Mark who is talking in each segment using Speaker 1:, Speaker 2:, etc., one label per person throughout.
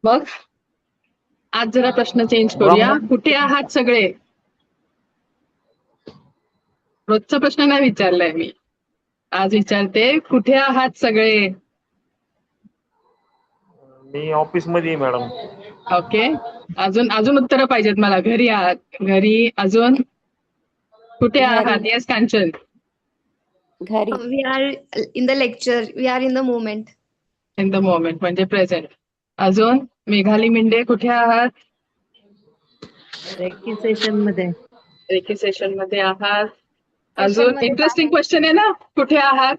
Speaker 1: मग आज जरा प्रश्न चेंज करूया.
Speaker 2: ब्रह्म
Speaker 1: कुठे आहात सगळे? रोजचा प्रश्न नाही विचारलाय मी. आज विचारते, कुठे आहात सगळे?
Speaker 2: मी ऑफिस मध्ये आहे मॅडम.
Speaker 1: ओके. अजून अजून उत्तरं पाहिजेत मला. घरी आहात, घरी. अजून कुठे
Speaker 3: घरी
Speaker 1: आहात? येस कांचन.
Speaker 3: घरी
Speaker 4: We are in the lecture. We are in the moment.
Speaker 1: In the moment म्हणजे प्रेझेंट. अजून मेघाली मिंडे कुठे आहात?
Speaker 5: रेकी सेशन मध्ये.
Speaker 1: रेकी सेशन मध्ये आहात.
Speaker 4: Session
Speaker 1: अजून
Speaker 4: मध्येच
Speaker 1: इंटरेस्टिंग
Speaker 4: आहे.
Speaker 1: क्वेश्चन आहे ना, कुठे आहात?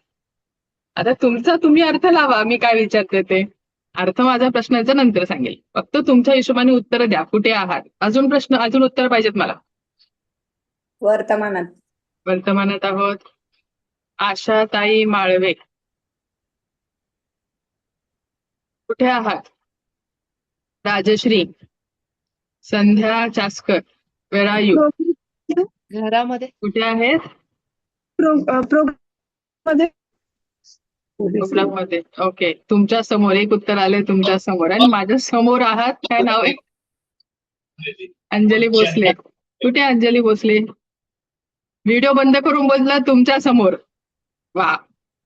Speaker 1: आता तुमचा तुम्ही अर्थ लावा, मी काय विचारते ते. अर्थ माझ्या प्रश्नाचा नंतर सांगेल. फक्त तुमच्या हिशोबाने उत्तर द्या. कुठे आहात? अजून प्रश्न, अजून उत्तर पाहिजेत मला.
Speaker 3: वर्तमानात.
Speaker 1: वर्तमानात आहोत. आशाताई माळवे कुठे आहात? राजश्री. संध्या चास्कर, वेर आर यू?
Speaker 5: घरामध्ये.
Speaker 1: कुठे आहेत? मध्ये. ओके. तुमच्या समोर एक उत्तर आले, तुमच्या समोर. आणि माझ्या समोर आहात, काय नाव आहे? अंजली भोसले. कुठे आहे अंजली भोसले? व्हिडिओ बंद करून बोलला, तुमच्या समोर. वा.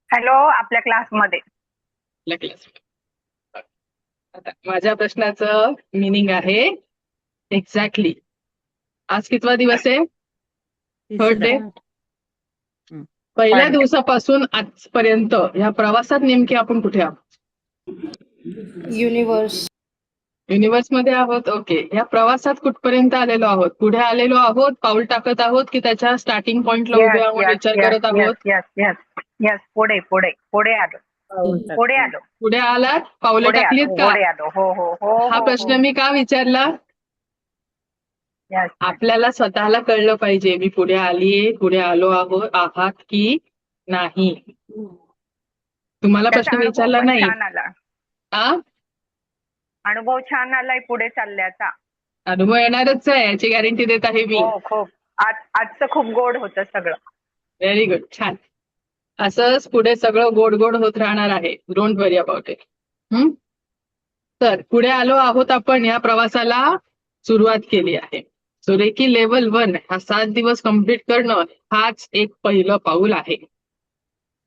Speaker 6: हॅलो, आपल्या क्लासमध्ये.
Speaker 1: आपल्या क्लास. आता माझ्या प्रश्नाचं मिनिंग आहे एक्झॅक्टली. आज कितवा दिवस आहे? Third day. पहिल्या दिवसापासून आजपर्यंत ह्या प्रवासात नेमके आपण कुठे आहोत?
Speaker 3: युनिव्हर्स.
Speaker 1: युनिव्हर्स मध्ये आहोत. ओके. या प्रवासात कुठपर्यंत आलेलो आहोत? पुढे आलेलो आहोत, पाऊल टाकत आहोत, की त्याच्या स्टार्टिंग पॉइंटला उभे आहोत, विचार करत आहोत?
Speaker 6: यस, पुढे पुढे पुढे आलो. पुढे आलो.
Speaker 1: पुढे आलात, पावलं
Speaker 6: पुढे
Speaker 1: टाकलीत
Speaker 6: आलो.
Speaker 1: का?
Speaker 6: पुढे आलो. हो हो हो.
Speaker 1: हा प्रश्न मी का विचारला?
Speaker 6: यस.
Speaker 1: आपल्याला स्वतःला कळलं पाहिजे, मी पुढे आलीये, पुढे आलो आहात की नाही. तुम्हाला प्रश्न विचारला नाही.
Speaker 6: छान आला.
Speaker 1: हा,
Speaker 6: अनुभव छान आलाय पुढे चालल्याचा.
Speaker 1: अनुभव येणारच आहे, याची गॅरंटी देत आहे मी.
Speaker 6: हो, खूप. आजचं खूप गोड होतं सगळं.
Speaker 1: व्हेरी गुड, छान. असंच पुढे सगळं गोड गोड होत राहणार आहे. Don't worry about it. तर पुढे आलो आहोत आपण. या प्रवासाला सुरुवात केली आहे. सो रेकी लेवल 1 हा 7 दिवस कंप्लीट करणं हाच एक पहिलं पाऊल आहे.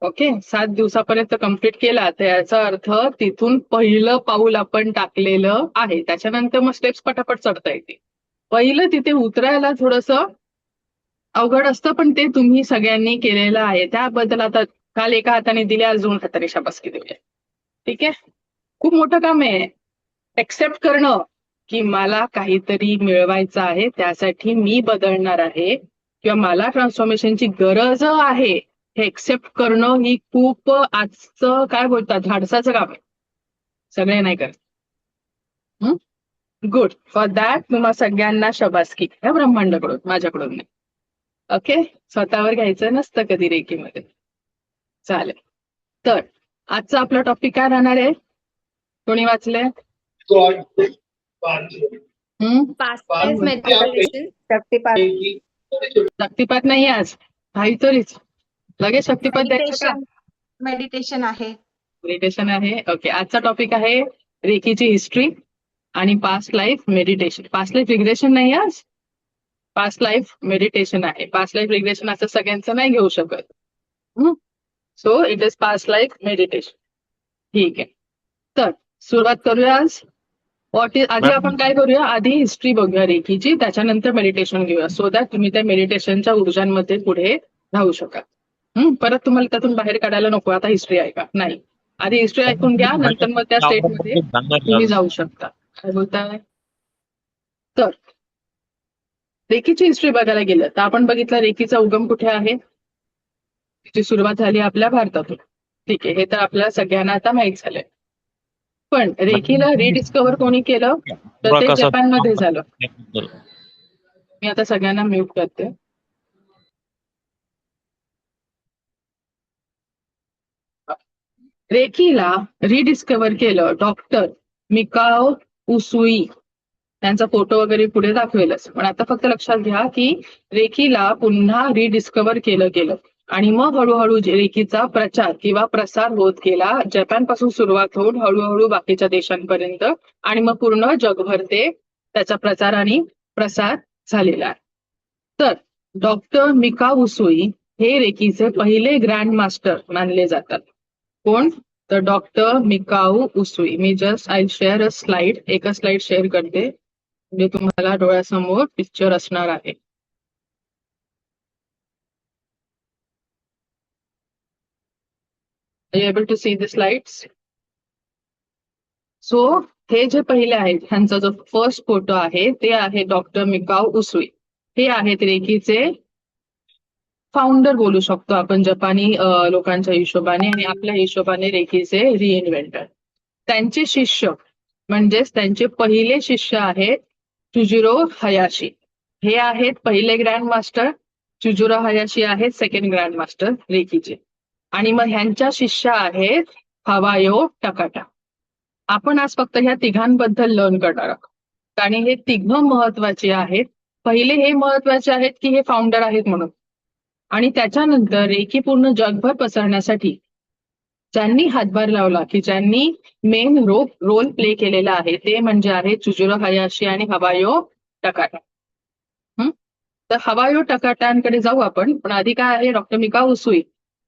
Speaker 1: ओके. 7 दिवसापर्यंत कंप्लीट केला तर याचा अर्थ तिथून पहिलं पाऊल आपण टाकलेलं आहे. त्याच्यानंतर मग स्टेप्स पटापट चढता येते. पहिलं तिथे उतरायला थोडंसं अवघड असतं, पण ते तुम्ही सगळ्यांनी केलेलं आहे. त्याबद्दल आता काल एका हाताने दिले, आज 2 हाताने शाबासकी देऊया. ठीक आहे. खूप मोठं काम आहे. एक्सेप्ट करणं की मला काहीतरी मिळवायचं आहे, त्यासाठी मी बदलणार आहे किंवा मला ट्रान्सफॉर्मेशनची गरज आहे, हे एक्सेप्ट करणं ही खूप आजचं काय बोलतात धाडसाचं काम आहे. सगळे नाही करत. गुड. फॉर दॅट तुम्हा सगळ्यांना शाबासकी या ब्रह्मांडाकडून, माझ्याकडून नाही. ओके. स्वतःवर घ्यायचं नसतं कधी रेकीमध्ये. चालेल. तर आजचा आपला टॉपिक काय राहणार आहे? कोणी वाचले?
Speaker 4: Past life meditation.
Speaker 3: शक्तिपात.
Speaker 1: शक्तिपात नाही आज, काहीतरीच लगेच शक्तिपात द्यायचं का?
Speaker 4: मेडिटेशन आहे.
Speaker 1: मेडिटेशन आहे. ओके. आजचा टॉपिक आहे रेकीची हिस्ट्री आणि past life meditation. Past life regression नाही, आज पास्ट लाईफ मेडिटेशन आहे. पास्ट लाईफ रिग्रेशन असं सगळ्यांचं नाही घेऊ शकत. So it is past life meditation. ठीक आहे. तर सुरुवात करूया आज. आधी आपण काय करूया, आधी हिस्ट्री बघूया रेकीची, त्याच्यानंतर मेडिटेशन घेऊया, सो दॅट तुम्ही त्या मेडिटेशनच्या ऊर्जांमध्ये पुढे राहू शकाल. परत तुम्हाला त्यातून बाहेर काढायला नको आता हिस्ट्री ऐका, नाही. आधी हिस्ट्री ऐकून घ्या, नंतर मग त्या स्टेटमध्ये तुम्ही जाऊ शकता. काय बोलताय? तर रेकीची हिस्ट्री बघायला गेलं तर आपण बघितलं रेकीचा उगम कुठे आहे. तिची सुरुवात झाली आपल्या भारतातून. ठीक आहे. हे तर आपल्याला सगळ्यांना आता माहित झालंय. पण रेकीला रिडिस्कव्हर कोणी केलं तर ते जपानमध्ये झालं. मी आता सगळ्यांना म्यूट करते. रेकीला रिडिस्कव्हर केलं डॉक्टर मिकाओ उसुई. त्यांचा फोटो वगैरे पुढे दाखवेलच, पण आता फक्त लक्षात घ्या की रेकीला पुन्हा रिडिस्कव्हर केलं गेलं. आणि मग हळूहळू रेकीचा प्रचार किंवा प्रसार होत गेला. जपान पासून सुरुवात होऊन हळूहळू बाकीच्या देशांपर्यंत आणि मग पूर्ण जगभर त्याचा प्रचार आणि प्रसार झालेला आहे. तर डॉक्टर मिका उसुई हे रेकीचे पहिले ग्रँड मास्टर मानले जातात. कोण? तर doctor मिकाऊ उसुई. Me just I share a slide, एक स्लाइड शेअर करते म्हणजे तुम्हाला डोळ्यासमोर पिक्चर असणार आहे. Are you able to see the slides? So हे जे पहिले आहेत ह्यांचा जो फर्स्ट फोटो आहे ते आहे डॉक्टर मिकाऊ उसुई. हे आहेत रेकीचे फाउंडर बोलू शकतो आपण जपानी लोकांच्या हिशोबाने आणि आपल्या हिशोबाने रेकीचे रिइन्व्हेंटर. त्यांचे शिष्य म्हणजेच त्यांचे पहिले शिष्य आहेत चुजिरो हयाशी. हे आहेत पहिले ग्रँड मास्टर. चुजिरो हयाशी आहेत सेकंड ग्रँड मास्टर रेकीचे. आणि मग ह्यांच्या शिष्य आहेत हवायो टकाटा. आपण आज फक्त ह्या तिघांबद्दल लर्न करणार आहोत आणि हे तिघ महत्वाचे आहेत. पहिले हे महत्वाचे आहेत की हे फाउंडर आहेत म्हणून, आणि त्याच्यानंतर रेकी पूर्ण जगभर पसरण्यासाठी ज्यांनी हातभार लावला की ज्यांनी मेन रोल प्ले केलेला आहे ते म्हणजे आहे चुजिरो हयाशी आणि हवायो टकाटा. तर हवायो टकाटांकडे जाऊ आपण, पण आधी काय आहे डॉक्टर मिका उसुई.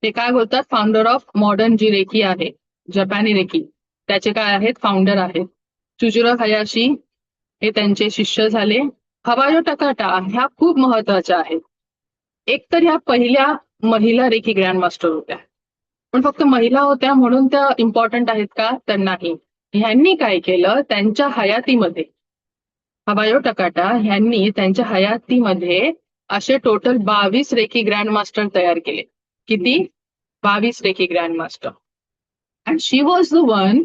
Speaker 1: ते काय बोलतात? फाउंडर ऑफ मॉडर्न जी रेकी आहे जपानी रेकी त्याचे काय आहेत? फाउंडर आहेत. चुजिरो हयाशी हे त्यांचे शिष्य झाले. हवायो टकाटा ह्या खूप महत्वाच्या आहेत. एक तर ह्या पहिल्या महिला रेकी ग्रँड मास्टर होत्या, पण फक्त महिला होत्या म्हणून त्या इम्पॉर्टंट आहेत का? तर नाही. ह्यांनी काय केलं त्यांच्या हयातीमध्ये, हवायो टकाटा ह्यांनी त्यांच्या हयातीमध्ये असे टोटल 22 रेकी ग्रँड मास्टर तयार केले. किती? 22 reiki grand master. And she was the one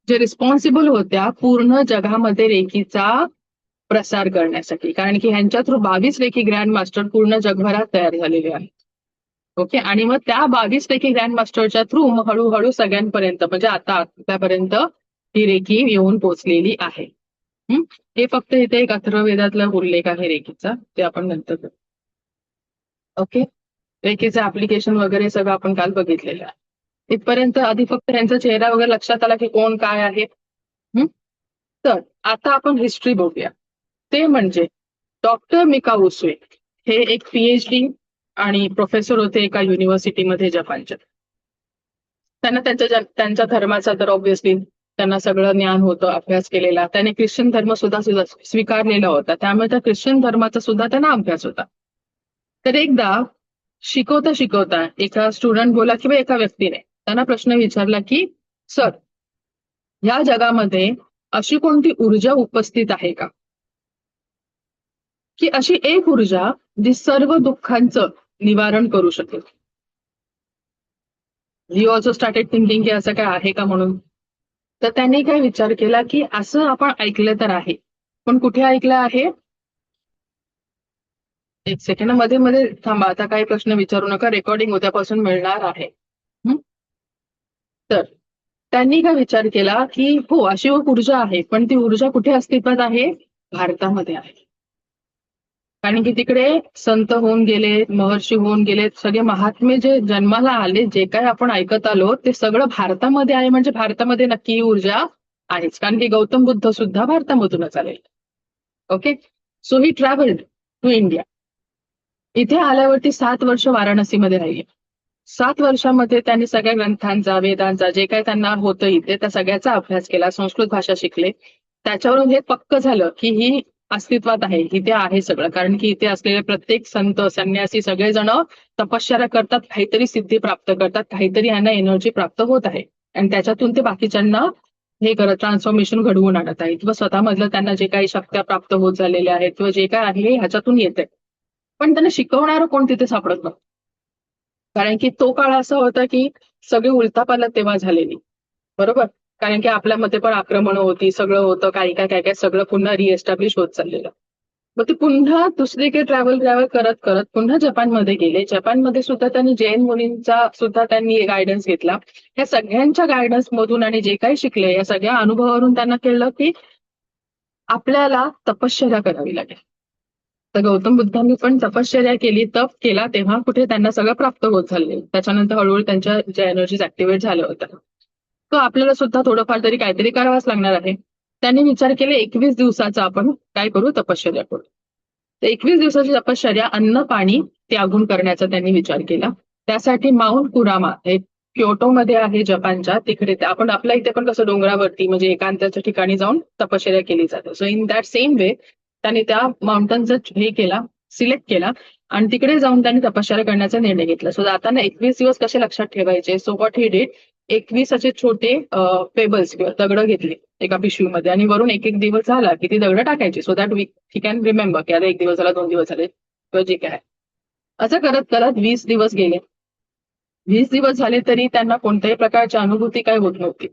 Speaker 1: जे रिस्पॉन्सिबल होत्या पूर्ण जगामध्ये रेकीचा प्रसार करण्यासाठी, कारण की ह्यांच्या थ्रू 22 रेकी ग्रँड मास्टर पूर्ण जगभरात तयार झालेले आहेत. ओके. आणि मग त्या 22 रेकी ग्रँड मास्टरच्या थ्रू मग हळूहळू सगळ्यांपर्यंत म्हणजे आता आतापर्यंत ही रेकी येऊन पोहोचलेली आहे. हे फक्त इथे एक अथर्ववेदातला उल्लेख आहे रेकीचा, ते आपण नंतर करू. ओके. रेकीचं ऍप्लिकेशन वगैरे सगळं आपण काल बघितलेलं आहे. इथपर्यंत आधी फक्त त्यांचा चेहरा वगैरे लक्षात आला की कोण काय आहे. तर आता आपण हिस्ट्री बघूया. ते म्हणजे डॉक्टर मिका उसुई हे एक PhD आणि प्रोफेसर होते एका युनिव्हर्सिटीमध्ये जपानच्या. त्यांना त्यांच्या धर्माचा तर ऑब्व्हियसली त्यांना सगळं ज्ञान होतं, अभ्यास केलेला. त्याने ख्रिश्चन धर्म सुद्धा स्वीकारलेला होता, त्यामुळे त्या ख्रिश्चन धर्माचा सुद्धा त्यांना अभ्यास होता. तर एकदा शिकवता शिकवता एका स्टुडंट बोला किंवा एका व्यक्तीने त्यांना प्रश्न विचारला की सर, या जगामध्ये अशी कोणती ऊर्जा उपस्थित आहे का की अशी एक ऊर्जा जी सर्व दुःखांचं निवारण करू शकेल? ही ऑल्सो स्टार्टेड थिंकिंग की असं काय आहे का म्हणून. तर त्यांनी काय विचार केला की असं आपण ऐकलं तर आहे, पण कुठे ऐकलं आहे? एक सेकंड, मध्ये मध्ये थांबा, आता काही प्रश्न विचारू नका, रेकॉर्डिंग उद्यापासून मिळणार आहे. तर त्यांनी काय विचार केला की हो अशी एक ऊर्जा आहे, पण ती ऊर्जा कुठे अस्तित्वात आहे? भारतामध्ये आहे. कारण की तिकडे संत होऊन गेले, महर्षी होऊन गेले, सगळे महात्मे जे जन्माला आले, जे काय आपण ऐकत आलो ते सगळं भारतामध्ये आहे. म्हणजे भारतामध्ये नक्की ही ऊर्जा आहेच, कारण की गौतम बुद्ध सुद्धा भारतामधूनच आले. Okay. So he travelled to India. इथे आल्यावरती 7 वर्ष वाराणसीमध्ये राहिले. 7 वर्षामध्ये त्यांनी सगळ्या ग्रंथांचा, वेदांचा, जे काही त्यांना होतं इथे त्या सगळ्याचा अभ्यास केला, संस्कृत भाषा शिकले. त्याच्यावरून हे पक्क झालं की ही अस्तित्वात आहे, इथे आहे सगळं. कारण की इथे असलेले प्रत्येक संत, संन्यासी सगळेजण तपश्चर्या करतात, काहीतरी सिद्धी प्राप्त करतात, काहीतरी यांना एनर्जी प्राप्त होत आहे आणि त्याच्यातून ते बाकीच्यांना हे करत ट्रान्सफॉर्मेशन घडवून आणत आहे किंवा स्वतःमधलं त्यांना जे काही शक्त्या प्राप्त होत झालेल्या आहेत किंवा जे काय आहे ह्याच्यातून येते. पण त्यांना शिकवणारं कोण तिथे सापडत नव्हतं, कारण की तो काळ असा होता की सगळी उलथापालथ तेव्हा झालेली. बरोबर. कारण की आपल्यामध्ये पण आक्रमणं होती, सगळं होतं, काही काय सगळं पुन्हा रिएस्टॅब्लिश होत चाललेलं. मग ते पुन्हा दुसरीकडे ट्रॅव्हल करत करत पुन्हा जपानमध्ये गेले. जपानमध्ये सुद्धा त्यांनी जैन मुनींचा सुद्धा त्यांनी गायडन्स घेतला. या सगळ्यांच्या गायडन्स मधून आणि जे काही शिकले या सगळ्या अनुभवावरून त्यांना कळलं की आपल्याला तपश्चर्या करावी लागेल. तर गौतम बुद्धांनी पण तपश्चर्या केली, तप केला, तेव्हा कुठे त्यांना सगळं प्राप्त होत झाले. त्याच्यानंतर हळूहळू त्यांच्या ज्या एनर्जीज ऍक्टिव्हेट झाल्या होत्या, तो आपल्याला सुद्धा थोडंफार तरी काहीतरी करावंच लागणार आहे. त्यांनी विचार केले 21 दिवसाचा आपण काय करू, तपश्चर्या करू. तर 21 दिवसाची तपश्चर्या अन्न पाणी त्यागून करण्याचा त्यांनी विचार केला. त्यासाठी माउंट कुरामा हे क्योटोमध्ये आहे जपानच्या, तिकडे आपण आपल्या इथे पण कसं डोंगरावरती म्हणजे एकांताच्या ठिकाणी जाऊन तपश्चर्या केली जाते. So in that same way त्यांनी त्या माउंटनचा हे केला, सिलेक्ट केला आणि तिकडे जाऊन त्यांनी तपश्चर्या करण्याचा निर्णय घेतला. सो जाताना 21 दिवस कसे लक्षात ठेवायचे, सो व्हॉट ही डिड, 21 असे छोटे पेबल्स किंवा दगड घेतली एका पिशवीमध्ये आणि वरून एक एक दिवस झाला की ती दगड टाकायची. So that we can remember की आता 1 दिवस झाला, 2 दिवस झाले किंवा जे काय. असं करत करत 20 दिवस गेले. 20 दिवस झाले तरी त्यांना कोणत्याही प्रकारची अनुभूती काय होत नव्हती.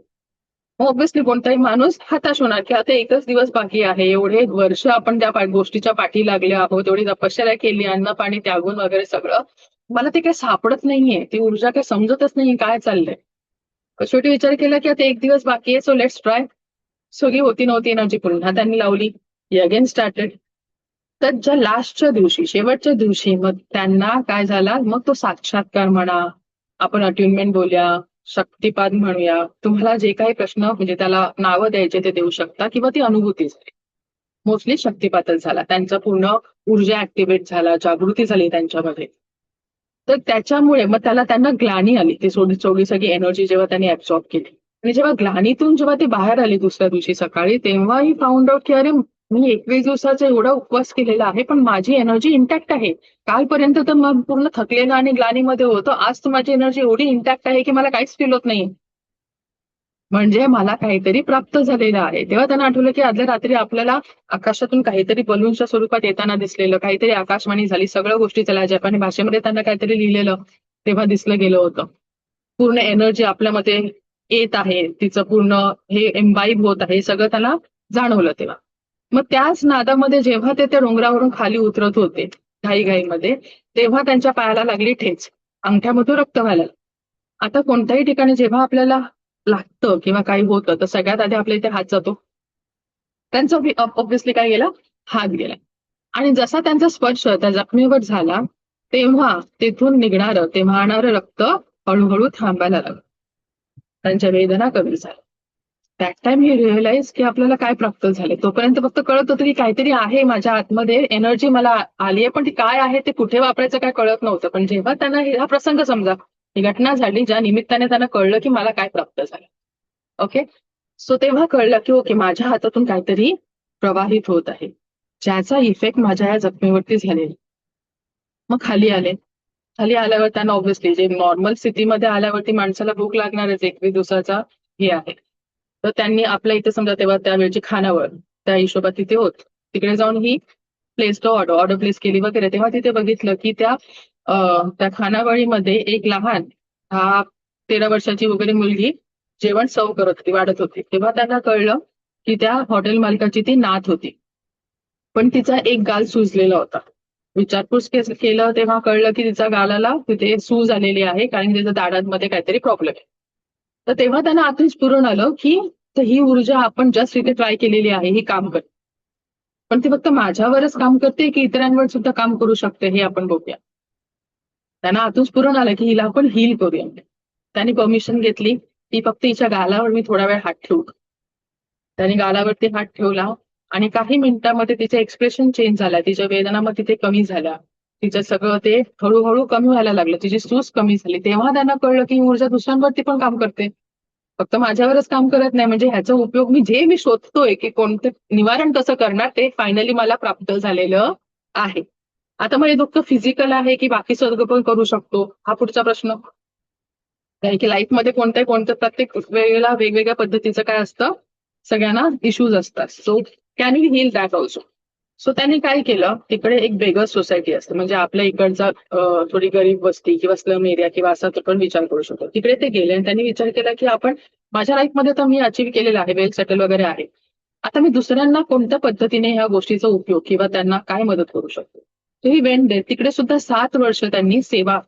Speaker 1: ऑब्व्हियसली कोणताही माणूस हताश होणार की आता एकच दिवस बाकी आहे, एवढे वर्ष आपण त्या गोष्टीच्या पाठी लागले आहोत, एवढी तपश्चर्या केली, अन्न पाणी त्यागून वगैरे सगळं, मला ते काही सापडत नाहीये, ती ऊर्जा काही समजतच नाहीये काय चाललंय. शेवटी विचार केला की आता 1 दिवस बाकी आहे, सो लेट्स ट्राय. सगळी होती नव्हती एनर्जी पुन्हा त्यांनी लावली, अगेन स्टार्टेड. तर ज्या लास्टच्या दिवशी, शेवटच्या दिवशी मग त्यांना काय झाला, मग तो साक्षात्कार म्हणा, आपण अट्युनमेंट बोलूया, शक्तिपात म्हणूया, तुम्हाला जे काही प्रश्न म्हणजे त्याला नावं द्यायचे ते देऊ शकता, किंवा ती अनुभूती झाली. मोस्टली शक्तिपातच झाला, त्यांचा पूर्ण ऊर्जा ऍक्टिव्हेट झाला, जागृती झाली त्यांच्यामध्ये. तर त्याच्यामुळे मग त्यांना ग्लानी आली, ती थोडी सगळी एनर्जी जेव्हा त्यांनी ऍब्सॉर्ब केली आणि जेव्हा ग्लानीतून जेव्हा ते बाहेर आले दुसऱ्या दिवशी सकाळी, तेव्हा ही फाउंड आउट की अरे मी 21 दिवसाचा एवढा उपवास केलेला आहे पण माझी एनर्जी इंटॅक्ट आहे. कालपर्यंत तर मग पूर्ण थकलेलं आणि ग्लानीमध्ये होतं, आज तर माझी एनर्जी एवढी इंटॅक्ट आहे की मला काहीच फील होत नाही, म्हणजे मला काहीतरी प्राप्त झालेलं आहे. तेव्हा त्यांना आठवलं की आदल्या रात्री आपल्याला आकाशातून काहीतरी बलूनच्या स्वरूपात येताना दिसलेलं, काहीतरी आकाशवाणी झाली, सगळ्या गोष्टी चला जपानी भाषेमध्ये त्यांना काहीतरी लिहिलेलं तेव्हा दिसलं गेलं होतं. पूर्ण एनर्जी आपल्यामध्ये येत आहे, तिचं पूर्ण हे एम्बाईब होत आहे, सगळं त्यांना जाणवलं तेव्हा. मग त्याच नादामध्ये जेव्हा ते त्या डोंगरावरून खाली उतरत होते घाईघाईमध्ये, तेव्हा त्यांच्या पायाला लागली ठेच, अंगठ्यामधून रक्त व्हायला. आता कोणत्याही ठिकाणी जेव्हा आपल्याला लागतं किंवा काही होतं तर सगळ्यात आधी आपल्या इथे हात जातो. त्यांचा ऑब्व्हियसली काय गेला, हात गेला आणि जसा त्यांचा स्पर्श त्या जखमीवर झाला तेव्हा तिथून निघणारं ते वाहणारं रक्त हळूहळू थांबायला लागलं, त्यांच्या वेदना कमी झाल्या. दॅट टाइम ही रिअलाइज की आपल्याला काय प्राप्त झाले. तोपर्यंत फक्त कळत होतं की काहीतरी आहे माझ्या आतमध्ये, एनर्जी मला आली आहे, पण ती काय आहे ते कुठे वापरायचं काय कळत नव्हतं. पण जेव्हा त्यांना हा प्रसंग समजा, ही घटना झाली ज्या निमित्ताने त्यांना कळलं की मला काय प्राप्त झालं. ओके, सो तेव्हा कळलं की ओके माझ्या हातातून काहीतरी प्रवाहित होत आहे, ज्याचा इफेक्ट माझ्या या जखमेवरती झालेला. मग खाली आले. खाली आल्यावर त्यांना ऑब्व्हियसली जे नॉर्मल स्थितीमध्ये आल्यावरती माणसाला भूक लागणारच, 21 दिवसाचा हे आहे. तर त्यांनी आपल्या इथे समजा तेव्हा त्यावेळची खानावळ त्या हिशोबात तिथे होत, तिकडे जाऊन ही प्लेस ऑर्डर प्लेस केली वगैरे. तेव्हा तिथे बघितलं की त्या खानावळीमध्ये एक लहान 13 वर्षाची वगैरे मुलगी जेवण सर्व करत होती, वाढत होती. तेव्हा त्यांना कळलं की त्या हॉटेल मालकाची ती नात होती, पण तिचा एक गाल सुजलेला होता. विचारपूस केलं तेव्हा कळलं की तिचा गालाला तिथे सूज आलेली आहे, कारण तिच्या दाढांमध्ये काहीतरी प्रॉब्लेम आहे. तर तेव्हा त्यांना आतून स्फुरण आलं की ही ऊर्जा आपण जस्ट इथे ट्राय केलेली आहे, ही काम करते, पण ती फक्त माझ्यावरच काम करते की इतरांवर सुद्धा काम करू शकते हे आपण बघूया. त्यांना आतून स्फुरण आलं की हिला आपण हील करूया. त्यांनी परमिशन घेतली की फक्त हिच्या गालावर मी थोडा वेळ हात ठेवू. त्यांनी गालावरती हात ठेवला आणि काही मिनिटांमध्ये तिचे एक्सप्रेशन चेंज झाला, तिच्या वेदना मग तिथे कमी झाल्या, तिचं सगळं ते हळूहळू कमी व्हायला लागलं, तिची सूज कमी झाली. तेव्हा त्यांना कळलं की ऊर्जा दुसऱ्यांवरती पण काम करते, फक्त माझ्यावरच काम करत नाही. म्हणजे ह्याचा उपयोग मी शोधतोय की कोणतं निवारण कसं करणार ते फायनली मला प्राप्त झालेलं आहे. आता मग हे दुःख फिजिकल आहे की बाकी सगळं पण करू शकतो, हा पुढचा प्रश्न. कारण की लाईफमध्ये कोणतं प्रत्येक वेळेला वेगवेगळ्या पद्धतीचं काय असतं, सगळ्यांना इश्यूज असतात. So can we heal that also. So त्यांनी काय केलं, तिकडे एक बेगर सोसायटी असते, म्हणजे आपल्या इकडचा थोडी गरीब वस्ती किंवा स्लम एरिया किंवा असा पण विचार करू शकतो. तिकडे ते गेले आणि त्यांनी विचार केला की आपण माझ्या लाईफमध्ये तर मी अचीव्ह केलेलं आहे, वेल सेटल वगैरे आहे, आता मी दुसऱ्यांना कोणत्या पद्धतीने ह्या गोष्टीचा उपयोग किंवा त्यांना काय मदत करू शकतो. तो ही वेंट दे. तिकडे सुद्धा 7 वर्ष त्यांनी सेवा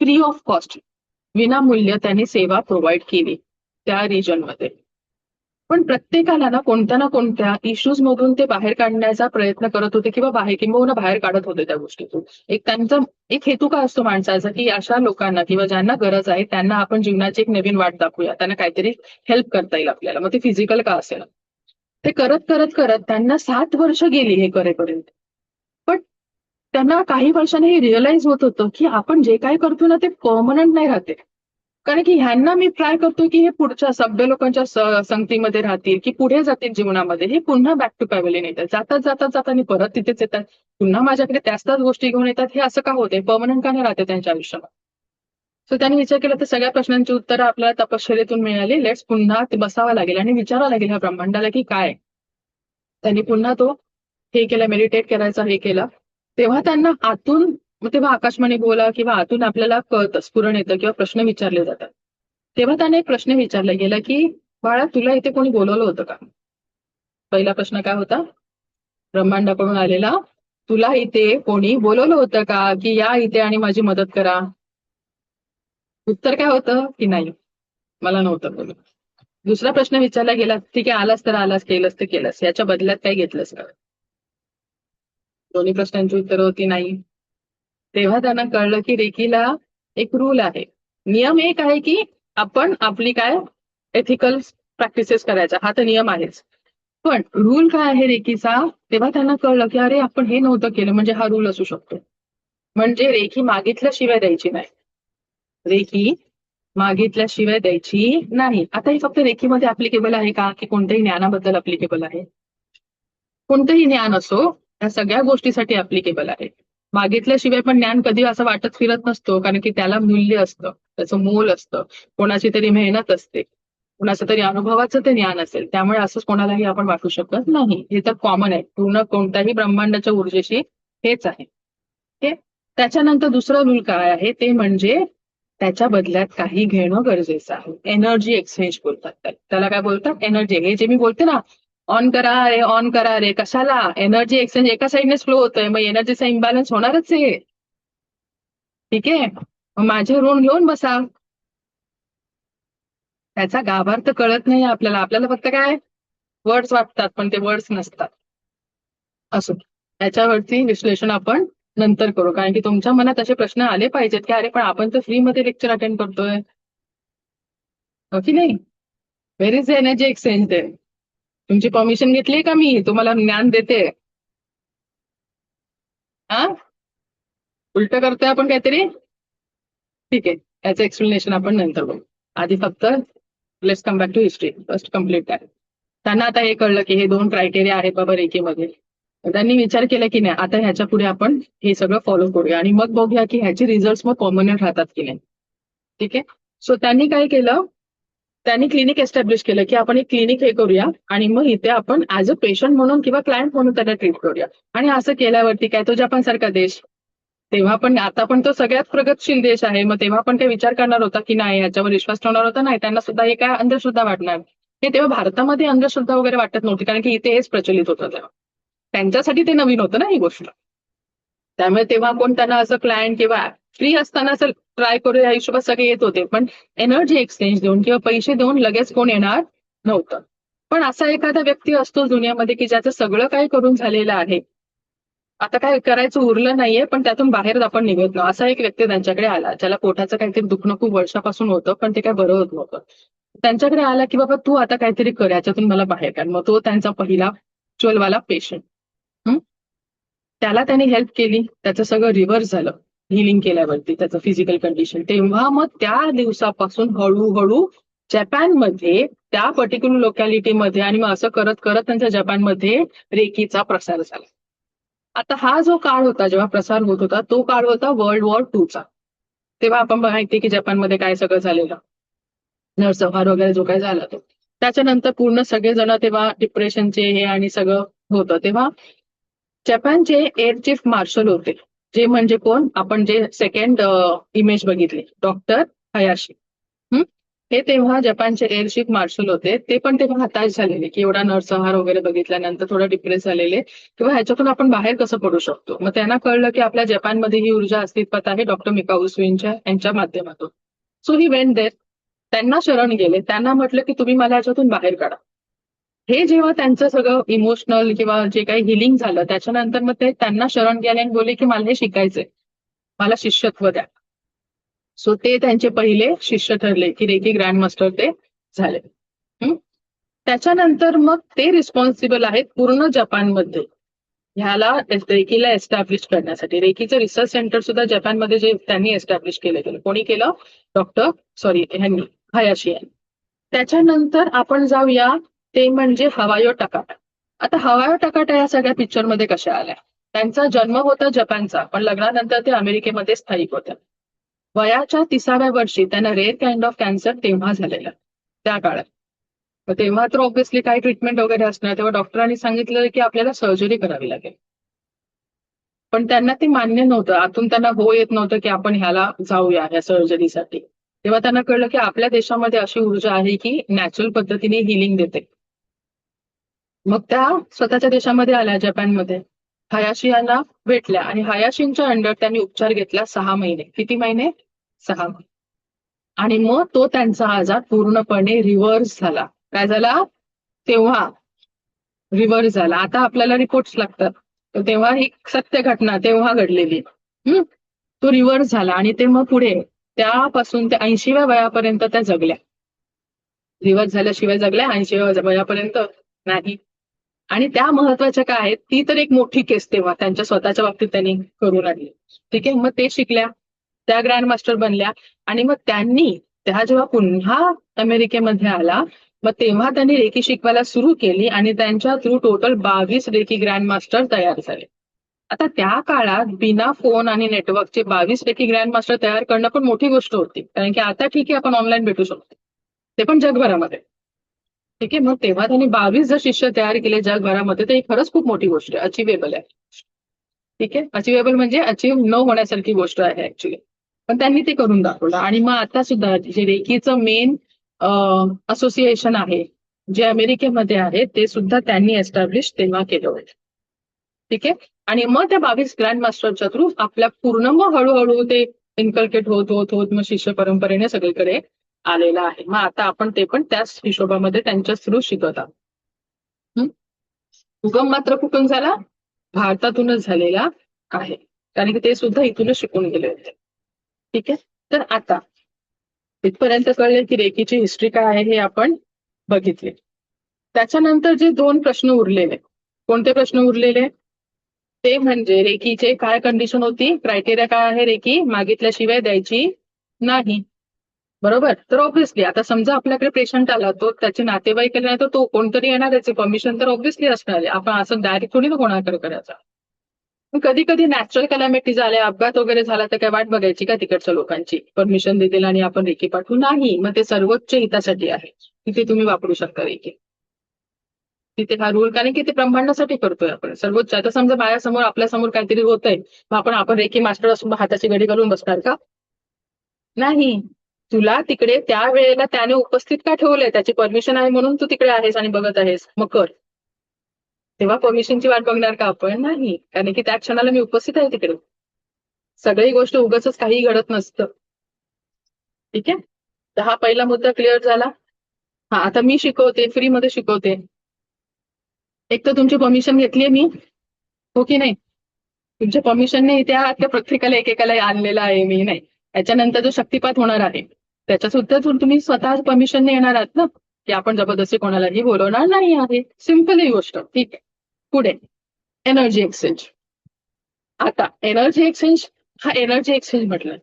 Speaker 1: फ्री ऑफ कॉस्ट, विनामूल्य त्यांनी सेवा प्रोव्हाइड केली त्या रिजनमध्ये. पण प्रत्येकाला ना कोणत्या इश्यूज मधून ते बाहेर काढण्याचा प्रयत्न करत होते किंवा किंबहुना बाहेर काढत होते त्या गोष्टीतून. एक त्यांचा एक हेतू काय असतो माणसाचा, की अशा लोकांना किंवा ज्यांना गरज आहे त्यांना आपण जीवनाची एक नवीन वाट दाखवूया, त्यांना काहीतरी हेल्प करता येईल आपल्याला, मग ते फिजिकल का असेल. ते करत करत करत त्यांना 7 वर्ष गेली हे करेपर्यंत. पण त्यांना काही वर्षांनी हे रिअलाइज होत होतं की आपण जे काय करतो ना ते परमनंट नाही राहते. कारण की ह्यांना मी ट्राय करतो की हे पुढच्या सभ्य लोकांच्या संगतीमध्ये राहतील, की पुढे जातील जीवनामध्ये, हे पुन्हा बॅक टू पॅव्हलियन येतात, जातात जातात जातात आणि परत तिथेच येतात, पुन्हा माझ्याकडे त्याच गोष्टी घेऊन येतात. हे असं का होते, परमनंट का नाही राहते त्यांच्या आयुष्यात. सो त्यांनी विचार केला तर सगळ्या प्रश्नांची उत्तरं आपल्याला तपश्चर्येतून मिळाली. लेट्स पुन्हा ते बसावं लागेल आणि विचारावं लागेल ह्या ब्रह्मांडाला की काय. त्यांनी पुन्हा तो हे केलं, मेडिटेट करायचा हे केलं. तेव्हा त्यांना आतून, तेव्हा आकाशवाणी बोला किंवा आतून आपल्याला कळतं, स्फुरण येतं किंवा प्रश्न विचारले जातात. तेव्हा त्याने एक प्रश्न विचारला गेला की बाळा तुला इथे कोणी बोलवलं होतं का. पहिला प्रश्न काय होता, ब्रह्मांडाकडून आलेला, तुला इथे कोणी बोलवलं होतं का की या इथे आणि माझी मदत करा. उत्तर काय होतं की नाही, मला नव्हतं बोलत. दुसरा प्रश्न विचारला गेला, ठीक आहे आलास तर आलास, केलंस तर केलंस, याच्या बदल्यात काय घेतलंस का. दोन्ही प्रश्नांची उत्तरं होती नाही. तेव्हा त्यांना कळलं की रेकीला एक रूल आहे, नियम एक आहे की आपण आपली काय एथिकल प्रॅक्टिसेस करायचा, हा तर नियम आहेच. पण रूल काय आहे रेकीचा, तेव्हा त्यांना कळलं की अरे आपण हे नव्हतं केलं म्हणजे हा रूल असू शकतो. म्हणजे रेकी मागितल्याशिवाय द्यायची नाही, रेकी मागितल्याशिवाय द्यायची नाही. आता हे फक्त रेकीमध्ये ऍप्लिकेबल आहे का की कोणत्याही ज्ञानाबद्दल ऍप्लिकेबल आहे. कोणतंही ज्ञान असो या सगळ्या गोष्टीसाठी ऍप्लिकेबल आहे. मागितल्याशिवाय पण ज्ञान कधी असं वाटत फिरत नसतो, कारण की त्याला मूल्य असतं, त्याचं मोल असतं, कोणाची तरी मेहनत असते, कोणाचं तरी अनुभवाचं ते ज्ञान असेल. त्यामुळे असंच कोणालाही आपण वाटू शकत नाही. हे तर कॉमन आहे, पूर्ण कोणत्याही ब्रह्मांडाच्या ऊर्जेशी हेच आहे. त्याच्यानंतर दुसरं रूल काय आहे ते म्हणजे त्याच्या बदल्यात काही घेणं गरजेचं आहे. एनर्जी एक्सचेंज बोलतात त्याला. काय बोलतात, एनर्जी. हे जे मी बोलते ना, ऑन करा रे, कशाला. एनर्जी एक्सचेंज एका साईडनेच फ्लो होतोय, मग एनर्जीचा इम्बॅलन्स होणारच आहे. ठीक आहे, मग माझे ऋण घेऊन बसा. त्याचा गाभार्थ कळत नाही आपल्याला. आपल्याला फक्त काय वर्ड्स वाटतात, पण ते वर्ड्स नसतात. असो, त्याच्यावरती विश्लेषण आपण नंतर करू, कारण की तुमच्या मनात असे प्रश्न आले पाहिजेत की अरे पण आपण तर फ्रीमध्ये लेक्चर अटेंड करतोय, हो की नाही. व्हेर इज एनर्जी एक्सचेंज दे. तुमची परमिशन घेतली का मी तुम्हाला ज्ञान देते. हा, उलट करतोय आपण काहीतरी. ठीक आहे, याचं एक्सप्लेनेशन आपण नंतर बघू. आधी फक्त let's come back to history, first complete that. त्यांना आता हे कळलं की हे 2 क्रायटेरिया आहेत बाबा रेकीमध्ये. त्यांनी विचार केला की नाही आता ह्याच्या पुढे आपण हे सगळं फॉलो करूया आणि मग बघूया की ह्याचे रिझल्ट मग परमनंट राहतात की नाही. ठीक आहे, सो त्यांनी काय केलं, त्यांनी क्लिनिक एस्टॅब्लिश केलं की आपण एक क्लिनिक हे करूया आणि मग इथे आपण ऍज अ पेशंट म्हणून किंवा क्लायंट म्हणून त्यांना ट्रीट करूया. आणि असं केल्यावरती काय, तो जपान सारखा देश, तेव्हा पण आता पण तो सगळ्यात प्रगतशील देश आहे, मग तेव्हा पण काही विचार करणार होता की नाही, याच्यावर विश्वास ठेवणार होता नाही. त्यांना सुद्धा हे काय अंधश्रद्धा वाटणार. हे तेव्हा भारतामध्ये अंधश्रद्धा वगैरे वाटत नव्हती, कारण की इथे हेच प्रचलित होतं तेव्हा. त्यांच्यासाठी ते नवीन होतं ना ही गोष्ट. त्यामुळे तेव्हा कोण त्यांना असं क्लायंट किंवा फ्री असताना असं ट्राय करू या हिशोबात सगळे येत होते, पण एनर्जी एक्सचेंज देऊन किंवा पैसे देऊन लगेच कोण येणार नव्हतं. पण असा एखादा व्यक्ती असतो दुनियामध्ये की ज्याचं सगळं काही करून झालेलं आहे, आता काय करायचं उरलं नाहीये, पण त्यातून बाहेर आपण निघत नाही. असा एक व्यक्ती त्यांच्याकडे आला, ज्याला पोटाचं काहीतरी दुखणं खूप वर्षापासून होतं, पण ते काय बरं होत नव्हतं. त्यांच्याकडे आला की बाबा तू आता काहीतरी कर, याच्यातून मला बाहेर काढ. मग तो त्यांचा पहिला चोलवाला पेशंट. त्याला त्यांनी हेल्प केली, त्याचं सगळं रिव्हर्स झालं हिलिंग केल्यावरती त्याचं फिजिकल कंडिशन. तेव्हा मग त्या दिवसापासून हळूहळू जपानमध्ये त्या पर्टिक्युलर लोकॅलिटीमध्ये आणि मग असं करत करत त्यांच्या जपानमध्ये रेकीचा प्रसार झाला. आता हा जो काळ होता जेव्हा प्रसार होत होता, तो काळ होता वर्ल्ड वॉर 2चा. तेव्हा आपण माहिती की जपानमध्ये काय सगळं झालेलं, नरसंहार वगैरे जो काय झाला तो. त्याच्यानंतर पूर्ण सगळेजण तेव्हा डिप्रेशनचे हे आणि सगळं होतं. तेव्हा जपानचे एअर चीफ मार्शल होते, जे म्हणजे कोण, आपण जे सेकंड इमेज बघितली, डॉक्टर हयाशी. हे तेव्हा जपानचे एअर चीफ मार्शल होते. ते पण तेव्हा हताश झालेले की एवढा नरसंहार वगैरे बघितल्यानंतर थोडं डिप्रेस झालेले किंवा ह्याच्यातून आपण बाहेर कसं पडू शकतो. मग त्यांना कळलं की आपल्या जपानमध्ये ही ऊर्जा अस्तित्वात आहे डॉक्टर मिकाऊ सुईंच्या यांच्या माध्यमातून. सो ही वेंट देअर, त्यांना शरण गेले, त्यांना म्हटलं की तुम्ही मला ह्याच्यातून बाहेर काढा. हे जेव्हा त्यांचं सगळं इमोशनल किंवा जे काही हिलिंग झालं त्याच्यानंतर मग ते त्यांना शरण गेले आणि बोलले की मला हे शिकायचंय, मला शिष्यत्व द्या. सो ते त्यांचे पहिले शिष्य ठरले की रेकी ग्रँड मास्टर ते झाले. त्याच्यानंतर मग ते रिस्पॉन्सिबल आहेत पूर्ण जपानमध्ये ह्याला रेकीला एस्टॅब्लिश करण्यासाठी. रेकीचं रिसर्च सेंटर सुद्धा जपानमध्ये जे त्यांनी एस्टॅब्लिश केलं. कोणी केलं? ह्यांनी हयाशी यांनी. त्याच्यानंतर आपण जाऊया ते म्हणजे हवायो टकाटा. आता हवायो टकाटा या सगळ्या पिक्चरमध्ये कशा आल्या? त्यांचा जन्म होता जपानचा, पण लग्नानंतर ते अमेरिकेमध्ये स्थायिक होत्या. वयाच्या 30व्या वर्षी त्यांना रेअर काइंड ऑफ कॅन्सर तेव्हा झालेला, त्या काळात. तेव्हा तर ऑब्व्हियसली काही ट्रीटमेंट वगैरे असणार, तेव्हा डॉक्टरांनी सांगितलं की आपल्याला सर्जरी करावी लागेल. पण त्यांना ते मान्य नव्हतं, आतून त्यांना हो येत नव्हतं की आपण ह्याला जाऊया ह्या सर्जरीसाठी. तेव्हा त्यांना कळलं की आपल्या देशामध्ये अशी ऊर्जा आहे की नॅचरल पद्धतीने हिलिंग देते. मग त्या स्वतःच्या देशामध्ये आल्या, जपानमध्ये. हयाशी यांना भेटल्या आणि हयाशींच्या अंडर त्यांनी उपचार घेतला 6 महिने. किती महिने? 6 महिने. आणि मग तो त्यांचा आजार पूर्णपणे रिव्हर्स झाला. काय झाला? तेव्हा रिव्हर्स झाला. आता आपल्याला रिपोर्ट्स लागतात, तर तेव्हा ही सत्य घटना तेव्हा घडलेली. तो रिव्हर्स झाला आणि ते मग पुढे त्यापासून ते 80व्या वयापर्यंत त्या जगल्या. रिव्हर्स झाल्याशिवाय जगल्या 80व्या वयापर्यंत नाही. आणि त्या महत्वाच्या काय आहेत, ती तर एक मोठी केस तेव्हा त्यांच्या स्वतःच्या बाबतीत त्यांनी करून आणली. ठीक आहे, मग ते शिकल्या, त्या ग्रँड मास्टर बनल्या. आणि मग त्या जेव्हा पुन्हा अमेरिकेमध्ये आला, मग तेव्हा त्यांनी रेकी शिकवायला सुरू केली आणि त्यांच्या through total 22 reiki grand master तयार झाले. आता त्या काळात बिना फोन आणि नेटवर्कचे 22 रेकी ग्रँड मास्टर तयार करणं पण मोठी गोष्ट होती. कारण की आता ठीक आहे आपण ऑनलाईन भेटू शकतो, ते पण जगभरामध्ये. ठीक आहे, मग तेव्हा त्यांनी 22 जर शिष्य तयार केले जगभरामध्ये, तर ही खरंच खूप मोठी गोष्ट आहे, अचिवेबल आहे. ठीक आहे, अचिवेबल म्हणजे अचीव न होण्यासारखी गोष्ट आहे ऍक्च्युली, पण त्यांनी ते करून दाखवलं. आणि मग आता सुद्धा जे रेकीचं मेन असोसिएशन आहे जे अमेरिकेमध्ये आहे, ते सुद्धा त्यांनी एस्टॅब्लिश तेव्हा केलं होतं. ठीक आहे, आणि मग त्या 22 ग्रँड मास्टरच्या थ्रू आपल्या पूर्ण मग हळूहळू ते इन्कल्केट होत होत होत मग शिष्य परंपरेने सगळीकडे आलेला आहे. मग आता आपण ते पण त्याच हिशोबामध्ये त्यांच्या थ्रू शिकत आहोत. उगम मात्र कुठून झाला? भारतातूनच झालेला आहे, कारण की ते सुद्धा इथूनच शिकून गेले होते. ठीक आहे, तर आता इथपर्यंत कळले की रेकीची हिस्ट्री काय आहे हे आपण बघितले. त्याच्यानंतर जे 2 प्रश्न उरलेले, कोणते प्रश्न उरलेले? ते म्हणजे रेकीचे काय कंडिशन होती, क्रायटेरिया काय आहे, रेकी मागितल्याशिवाय द्यायची नाही. बरोबर, तर ऑब्व्हियसली आता समजा आपल्याकडे पेशंट आला, तो त्याचे नातेवाईक नाही, तर तो कोणतरी येणार, त्याचे परमिशन तर ऑब्व्हियसली असणार आहे. आपण असं डायरेक्ट थोडी ना कोणाकडे करायचा. कधी कधी नॅचरल कॅलॅमिटीज आल्या, अपघात वगैरे झाला, तर काय वाट बघायची का तिकडच्या लोकांची? परमिशन देतील आणि आपण रेकी पाठवू? नाही. मग ते सर्वोच्च हितासाठी आहे, तिथे तुम्ही वापरू शकता रेकी. तिथे हा रूल, कारण की ते ब्रह्मांडासाठी करतोय आपण सर्वोच्च. आता समजा माझ्यासमोर आपल्यासमोर काहीतरी होतंय, मग आपण रेकी मास्टर असून हाताची घडी घालून बसणार का? नाही. तुला तिकडे त्या वेळेला त्याने उपस्थित का ठेवलंय? त्याची परमिशन आहे म्हणून तू तिकडे आहेस आणि बघत आहेस, मग कर. तेव्हा परमिशनची वाट बघणार का आपण? नाही, कारण की त्या क्षणाला मी उपस्थित आहे तिकडे. सगळी गोष्ट उगाचच काही घडत नसतं. ठीक आहे, तर हा पहिला मुद्दा क्लिअर झाला. हा, आता मी शिकवते, फ्रीमध्ये शिकवते. एक तर तुमची परमिशन घेतलीये मी, हो की नाही? तुमच्या परमिशनने इथे आहात का प्रत्येकाला एकेकाला आणलेला आहे मी? नाही. याच्यानंतर जो शक्तिपात होणार आहे त्याच्या सुद्धा तुम्ही स्वतः परमिशनने येणार आहात ना, की आपण जबरदस्ती कोणालाही बोलवणार नाही आहे. सिम्पल ही गोष्ट. ठीक आहे, पुढे एनर्जी एक्सचेंज. आता एनर्जी एक्सचेंज, हा एनर्जी एक्सचेंज म्हटलं.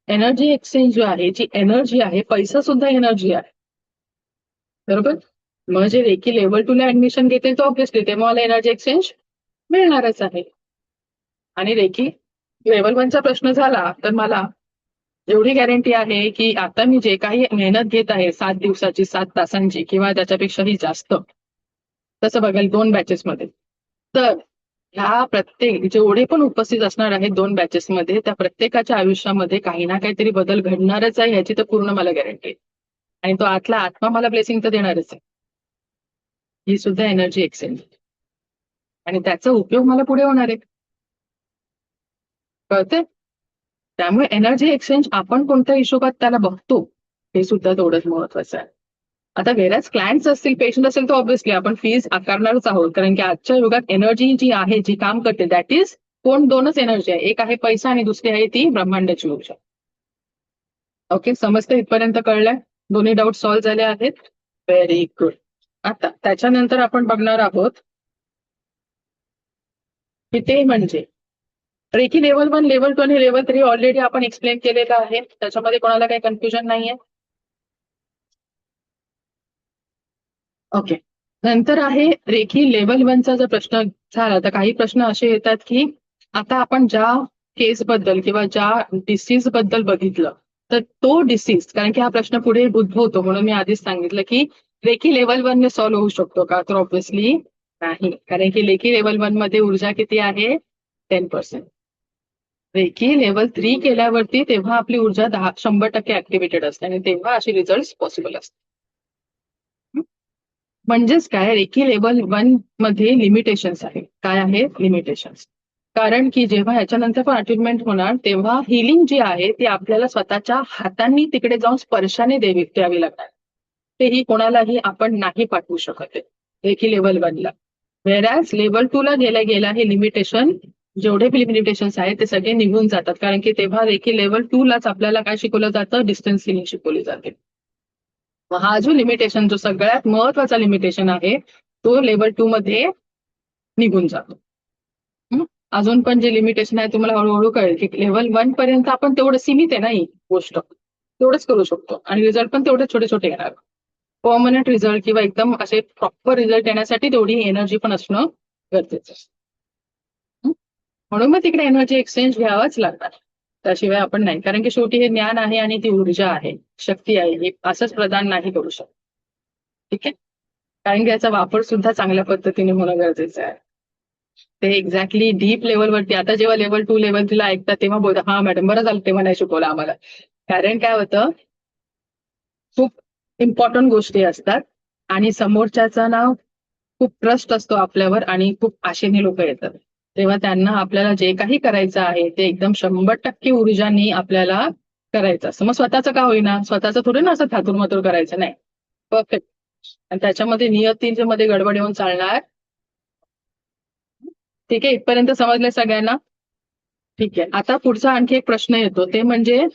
Speaker 1: एनर्जी एक्सचेंज जो आहे, जी एनर्जी आहे, पैसा सुद्धा एनर्जी आहे. बरोबर, मग जे रेकी लेवल 2 ला ऍडमिशन घेतील तर ऑब्व्हियसली ते मला एनर्जी एक्सचेंज मिळणारच आहे. आणि रेकी लेवल 1 चा प्रश्न झाला तर मला एवढी गॅरंटी आहे की आता मी जे काही मेहनत घेत आहे 7 दिवसाची, 7 तासांची किंवा त्याच्यापेक्षाही जास्त, तसं बघाल 2 बॅचेसमध्ये, तर ह्या प्रत्येक जेवढे पण उपस्थित असणार आहेत 2 बॅचेसमध्ये, त्या प्रत्येकाच्या आयुष्यामध्ये काही ना काहीतरी बदल घडणारच आहे, ह्याची तर पूर्ण मला गॅरंटी आहे. आणि तो आतला आत्मा मला ब्लेसिंग तर देणारच आहे. ही सुद्धा एनर्जी एक्सचेंज आणि त्याचा उपयोग मला पुढे होणार आहे. कळते? त्यामुळे एनर्जी एक्सचेंज आपण कोणत्या हिशोबात त्याला बघतो हे सुद्धा तेवढंच महत्वाचं आहे. आता वेळेस क्लायंट्स असतील, पेशंट असेल तर ऑब्व्हियसली आपण फीज आकारणारच आहोत, कारण की आजच्या युगात एनर्जी जी आहे, जी काम करते, दॅट इज दोनच एनर्जी आहे. एक आहे पैसा आणि दुसरी आहे ती ब्रह्मांडाची ऊर्जा. ओके, समजतं इथपर्यंत कळलंय? दोन्ही डाऊट सॉल्व्ह झाले आहेत. Very good. आता त्याच्यानंतर आपण बघणार आहोत की ते म्हणजे रेकी लेवल 1, लेवल 2 आणि लेवल 3 ऑलरेडी आपण एक्सप्लेन केलेलं आहे. त्याच्यामध्ये कोणाला काही कन्फ्युजन नाहीये? ओके. नंतर आहे रेखी लेवल 1चा जर प्रश्न झाला तर काही प्रश्न असे येतात की आता आपण ज्या केस बद्दल किंवा ज्या डिसीज बद्दल बघितलं, तर तो डिसीज, कारण की हा प्रश्न पुढे उद्भवतो म्हणून मी आधीच सांगितलं की रेखी लेवल 1 ने सॉल्व्ह होऊ शकतो का, तर ऑब्व्हियसली नाही, कारण की रेखी लेवल 1 मध्ये ऊर्जा किती आहे? 10%. रेखी लेवल 3 केल्यावरती तेव्हा आपली ऊर्जा 100% ऍक्टिव्हेटेड असते आणि तेव्हा असे रिझल्ट पॉसिबल असतात. म्हणजेच काय, रेकी लेवल 1 मध्ये लिमिटेशन्स आहे. काय आहे? लिमिटेशन्स. कारण की जेव्हा याच्यानंतर पण अटेनमेंट होणार तेव्हा हिलिंग जी आहे ती आपल्याला स्वतःच्या हातांनी तिकडे जाऊन स्पर्शाने द्यावी लागणार. तेही कोणालाही आपण नाही पाठवू शकत आहे रेकी लेवल 1 ला. व्हेरॅज लेवल 2 ला गेला हे लिमिटेशन, जेवढे लिमिटेशन्स आहेत ते सगळे निघून जातात, कारण की तेव्हा रेकी लेवल 2 लाच आपल्याला काय शिकवलं जातं? डिस्टन्स हिलिंग शिकवली जाते. हा जो लिमिटेशन, जो सगळ्यात महत्वाचा लिमिटेशन आहे, तो लेवल 2 मध्ये निघून जातो. अजून पण जे लिमिटेशन आहे तुम्हाला हळूहळू कळेल की लेवल 1 पर्यंत आपण तेवढं सीमित आहे ना ही गोष्ट, तेवढंच करू शकतो आणि रिझल्ट पण तेवढे छोटे छोटे येणार. परमनंट रिझल्ट किंवा एकदम असे प्रॉपर रिझल्ट येण्यासाठी तेवढी एनर्जी पण असणं गरजेचं असतं. म्हणून मग तिकडे एनर्जी एक्सचेंज घ्यावाच लागणार, त्याशिवाय आपण नाही, कारण की शेवटी हे ज्ञान आहे आणि ती ऊर्जा आहे, शक्ती आहे, हे असंच प्रदान नाही करू शकत. ठीक आहे, कारण की याचा वापर सुद्धा चांगल्या पद्धतीने होणं गरजेचं आहे. ते एक्झॅक्टली डीप लेवलवरती, आता जेव्हा लेवल 2 लेवल 3 ला ऐकतात तेव्हा बोलतात हा मॅडम बरं झालं तेव्हा नाही शिकवलं आम्हाला. कारण काय होतं, खूप इम्पॉर्टंट गोष्टी असतात आणि समोरच्याचा ना खूप ट्रस्ट असतो आपल्यावर आणि खूप आशेने लोक येतात, तेव्हा त्यांना आपल्याला जे काही करायचं आहे ते एकदम 100% ऊर्जानी आपल्याला करायचं असतं. मग स्वतःचं का होईना, स्वतःचं थोडं ना असं थातुरमातुर करायचं नाही, परफेक्ट. आणि त्याच्यामध्ये नियतीच्या मध्ये गडबड येऊन चालणार. ठीक आहे, इथपर्यंत समजले सगळ्यांना? ठीक आहे. आता पुढचा आणखी एक प्रश्न येतो, ते म्हणजे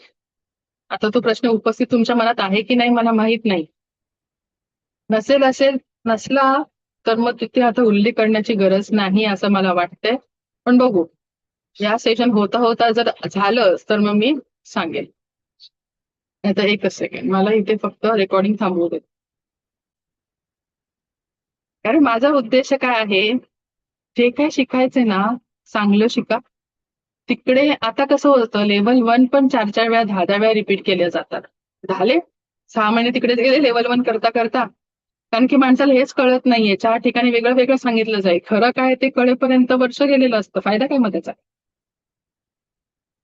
Speaker 1: आता तो प्रश्न उपस्थित तुमच्या मनात आहे की नाही मला माहित नाही. नसला तर मग तिथे आता उल्लेख करण्याची गरज नाही असं मला वाटतंय, पण बघू. या सेशन होता होता जर झालं तर मग मी सांगेल. आता एकच सेकंड, मला इथे फक्त रेकॉर्डिंग थांबवू दे. कारण माझा उद्देश काय आहे, जे काय शिकायचंय ना चांगलं शिका. तिकडे आता कसं होतं, लेवल 1 पण 4 वेळा 10 वेळा रिपीट केले जातात. झाले 6 महिने तिकडेच गेले लेवल 1 करता करता, कारण की माणसाला हेच कळत नाहीये. 4 ठिकाणी वेगळं वेगळं सांगितलं जाईल, खरं काय ते कळेपर्यंत वर्ष गेलेलं असतं, फायदा काय मग त्याचा?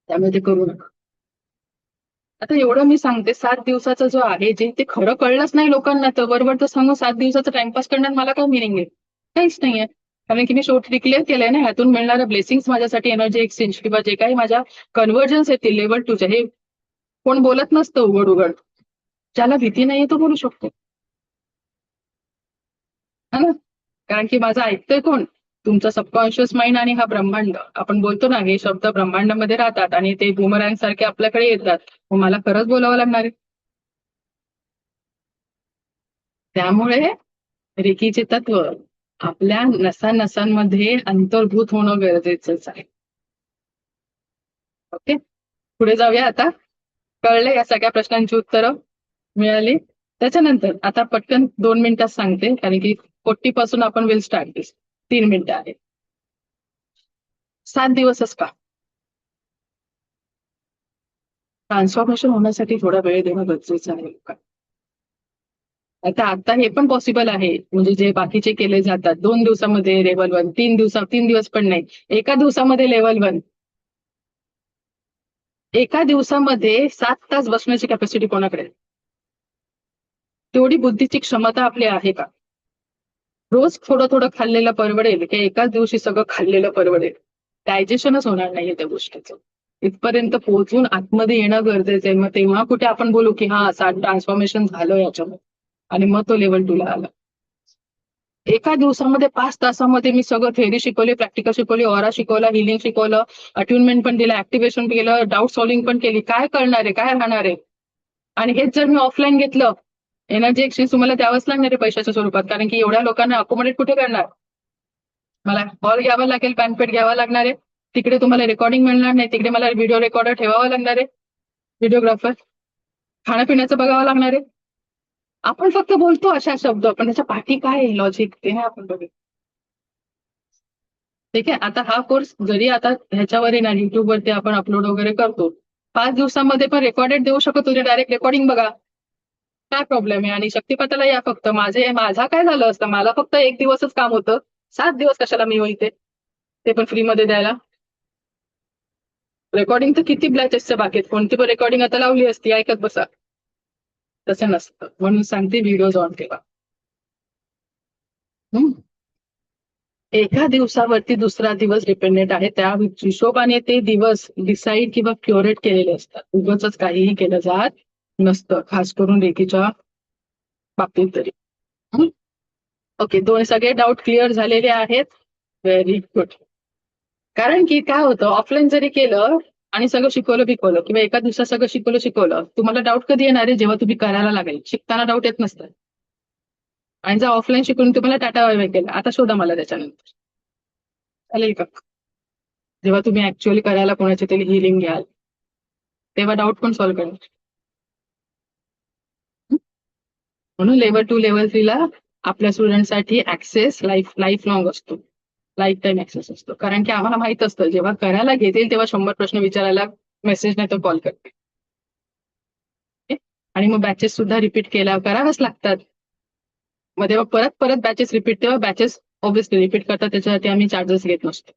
Speaker 1: त्यामुळे ते करू नका. आता एवढं मी सांगते, 7 दिवसाचा जो आहे, जे ते खरं कळलंच नाही लोकांना तर बरोबर तर सांगू 7 दिवसाचा टाइमपास करण्यात मला काय मिनिंग आहे? काहीच नाहीये, कारण की मी शेवटी डिक्लेअर केलंय ना, ह्यातून मिळणाऱ्या ब्लेसिंग्स माझ्यासाठी एनर्जी एक्सचेंज किंवा जे काही माझ्या कन्व्हर्जन्स येतील लेवल 2च्या, हे कोण बोलत नसतं उघड उघड. ज्याला भीती नाहीये तो बोलू शकतो, है ना? कारण की माझं ऐकतोय कोण? तुमचा सबकॉन्शियस माइंड आणि हा ब्रह्मांड. आपण बोलतो ना, हे शब्द ब्रह्मांडामध्ये राहतात आणि ते बुमरँग सारखे आपल्याकडे येतात. मग मला खरंच बोलावं लागणार आहे. त्यामुळे रेकीचे तत्व आपल्या नसांमध्ये अंतर्भूत होणं गरजेचंच आहे. ओके, पुढे जाऊया. आता कळले या सगळ्या प्रश्नांची उत्तरं मिळाली. त्याच्यानंतर आता पटकन 2 मिनिटात सांगते, कारण की 40 पासून आपण विल स्टार्ट दिस. 3 मिनिटं आहेत. 7 दिवसच का? ट्रान्सफॉर्मेशन होण्यासाठी थोडा वेळ देणं गरजेचं आहे का? आता हे पण पॉसिबल आहे, म्हणजे जे बाकीचे केले जातात 2 दिवसामध्ये लेवल 1, 3 दिवस पण नाही, एका दिवसामध्ये लेवल 1. एका दिवसामध्ये 7 तास बसण्याची कॅपॅसिटी कोणाकडे? तेवढी बुद्धीची क्षमता आपली आहे का? रोज थोडं थोडं खाल्लेलं परवडेल की एकाच दिवशी सगळं खाल्लेलं परवडेल? डायजेशनच होणार नाहीये त्या गोष्टीचं. इथपर्यंत पोहोचून आतमध्ये येणं गरजेचं आहे. मग तेव्हा कुठे आपण बोलू की हा 7 ट्रान्सफॉर्मेशन झालं याच्यामध्ये. आणि मग तो लेवल 2 ला आला. एका दिवसामध्ये 5 तासामध्ये मी सगळं थेअरी शिकवली, प्रॅक्टिकल शिकवली, ऑरा शिकवला, हिलिंग शिकवलं, अट्युनमेंट पण दिलं, ऍक्टिव्हेशन केलं, डाऊट सॉल्व्हिंग पण केली. काय करणार आहे, काय राहणार आहे? आणि हेच जर मी ऑफलाईन घेतलं, एनर्जी एक्सचेंज तुम्हाला द्यावंच लागणार आहे पैशाच्या स्वरूपात, कारण की एवढ्या लोकांना अकोमोडेट कुठे करणार? मला हॉल घ्यावा लागेल, बँकपेट घ्यावा लागणार आहे, तिकडे तुम्हाला रेकॉर्डिंग मिळणार नाही, तिकडे मला व्हिडिओ रेकॉर्डर ठेवावा लागणार आहे, व्हिडिओग्राफर, खाण्यापिण्याचं बघावं लागणार आहे. आपण फक्त बोलतो अशा शब्द, पण त्याच्या पाठी काय आहे लॉजिक ते नाही आपण बघू. ठीक आहे. आता हा कोर्स जरी आता ह्याच्यावर येणार युट्यूबवरती आपण अपलोड वगैरे करतो, 5 दिवसामध्ये पण रेकॉर्डेड देऊ शकतो, तुझे डायरेक्ट रेकॉर्डिंग बघा, काय प्रॉब्लेम आहे? आणि शक्तिपथाला या फक्त. माझा काय झालं असतं, मला फक्त 1 दिवसच काम होतं, 7 दिवस कशाला मी होईल ते पण फ्रीमध्ये द्यायला. रेकॉर्डिंग तर किती ब्लॅचेसच्या बाकीत, कोणती पण रेकॉर्डिंग आता लावली असती, ऐकत बसा. तसं नसतं, म्हणून सांगते व्हिडिओज ऑन ठेवा. एका दिवसावरती दुसरा दिवस डिपेंडेंट आहे, त्या हिशोबाने ते दिवस डिसाईड किंवा क्युरेट केलेले असतात. उगाचच काहीही केलं जात नसतं, खास करून रेकीच्या बाबतीत तरी. ओके, दोन सगळे डाऊट क्लिअर झालेले आहेत. Very good. कारण की काय होतं, ऑफलाईन जरी केलं आणि सगळं शिकवलं बिकवलं किंवा एका दिवसात सगळं शिकवलं, तुम्हाला डाऊट कधी येणार आहे? जेव्हा तुम्ही करायला लागेल. शिकताना डाऊट येत नसतं. आणि जर ऑफलाईन शिकून तुम्हाला टाटा वाय केलं, आता शोधा मला त्याच्यानंतर, चालेल का? जेव्हा तुम्ही ऍक्च्युअली करायला कोणाची तरी हिलिंग घ्याल, तेव्हा डाऊट पण सॉल्व्ह करणार. म्हणून लेवल 2 लेवल 3 ला आपल्या स्टुडंटसाठी ऍक्सेस लाईफ लॉंग असतो, लाईफ टाईम ऍक्सेस असतो. कारण की आम्हाला माहित असतं, जेव्हा करायला घेतील तेव्हा 100 प्रश्न विचारायला मेसेज नाही तर कॉल करते. आणि मग बॅचेस सुद्धा रिपीट कराव्याच लागतात. मग तेव्हा परत बॅचेस रिपीट, तेव्हा बॅचेस ऑब्व्हियसली रिपीट करतात, त्याच्यासाठी आम्ही चार्जेस घेत नसतो,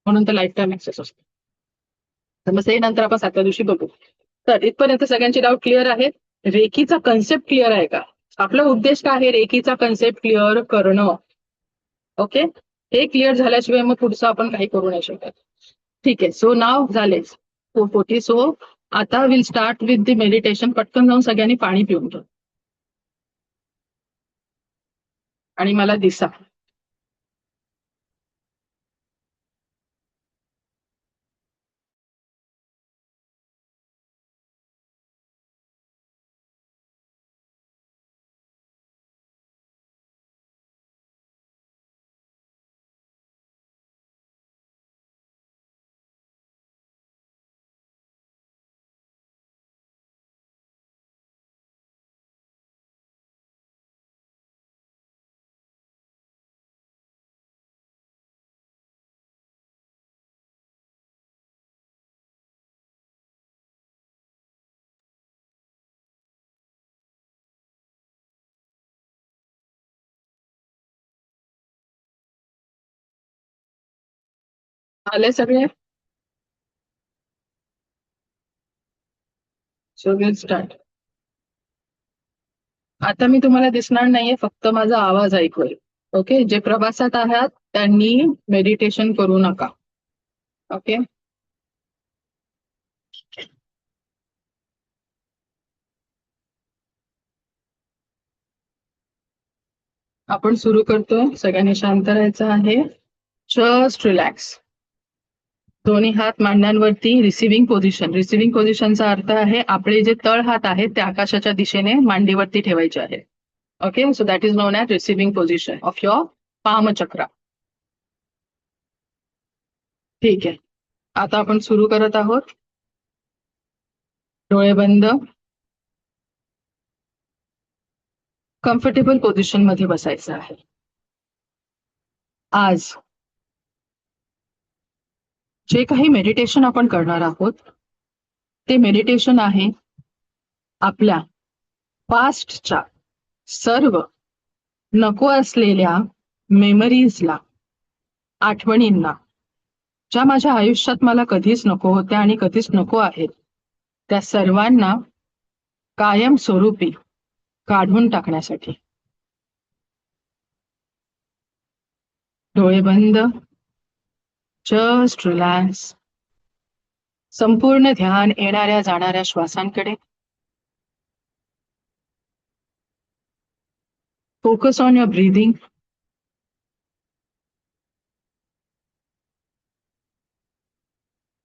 Speaker 1: म्हणून तर लाईफ टाईम ऍक्सेस असतो. तर मग ते नंतर आपण 7व्या दिवशी बघू. तर इथपर्यंत सगळ्यांची डाऊट क्लिअर आहे? रेकीचा कन्सेप्ट क्लिअर आहे का? आपला उद्देश काय आहे? रेकीचा कन्सेप्ट क्लिअर करणं. ओके, हे क्लिअर झाल्याशिवाय मग पुढचं आपण काही करू नाही शकत. ठीक आहे, सो नाव झाले 440. सो आता will start with the meditation. पटकन जाऊन सगळ्यांनी पाणी पिऊन घ्या आणि मला दिसा. आले सगळे? So will start. आता मी तुम्हाला दिसणार नाहीये, फक्त माझा आवाज ऐकू येईल. ओके, जे प्रवासात आहात त्यांनी मेडिटेशन करू नका. ओके, आपण सुरू करतोय. सगळ्यांनी शांत राहायचं आहे. Just relax. दोन्ही हात मांड्यांवरती. Receiving position. रिसिव्हिंग पोझिशनचा अर्थ आहे आपले जे तळ हात आहेत ते आकाशाच्या दिशेने मांडीवरती ठेवायचे आहेत. Okay, so that is known as receiving position of your palm chakra. ठीक आहे, आता आपण सुरू करत आहोत. डोळे बंद. कम्फर्टेबल पोझिशन मध्ये बसायचं आहे. आज जे काही मेडिटेशन आपण करणार आहोत ते मेडिटेशन आहे आपल्या पास्टच्या सर्व नको असलेल्या मेमरीजला, आठवणींना, ज्या माझ्या आयुष्यात मला कधीच नको होत्या आणि कधीच नको आहेत, त्या सर्वांना कायमस्वरूपी काढून टाकण्यासाठी. डोळे बंद. Just relax. संपूर्ण ध्यान येणाऱ्या जाणाऱ्या श्वासांकडे. Focus on your breathing.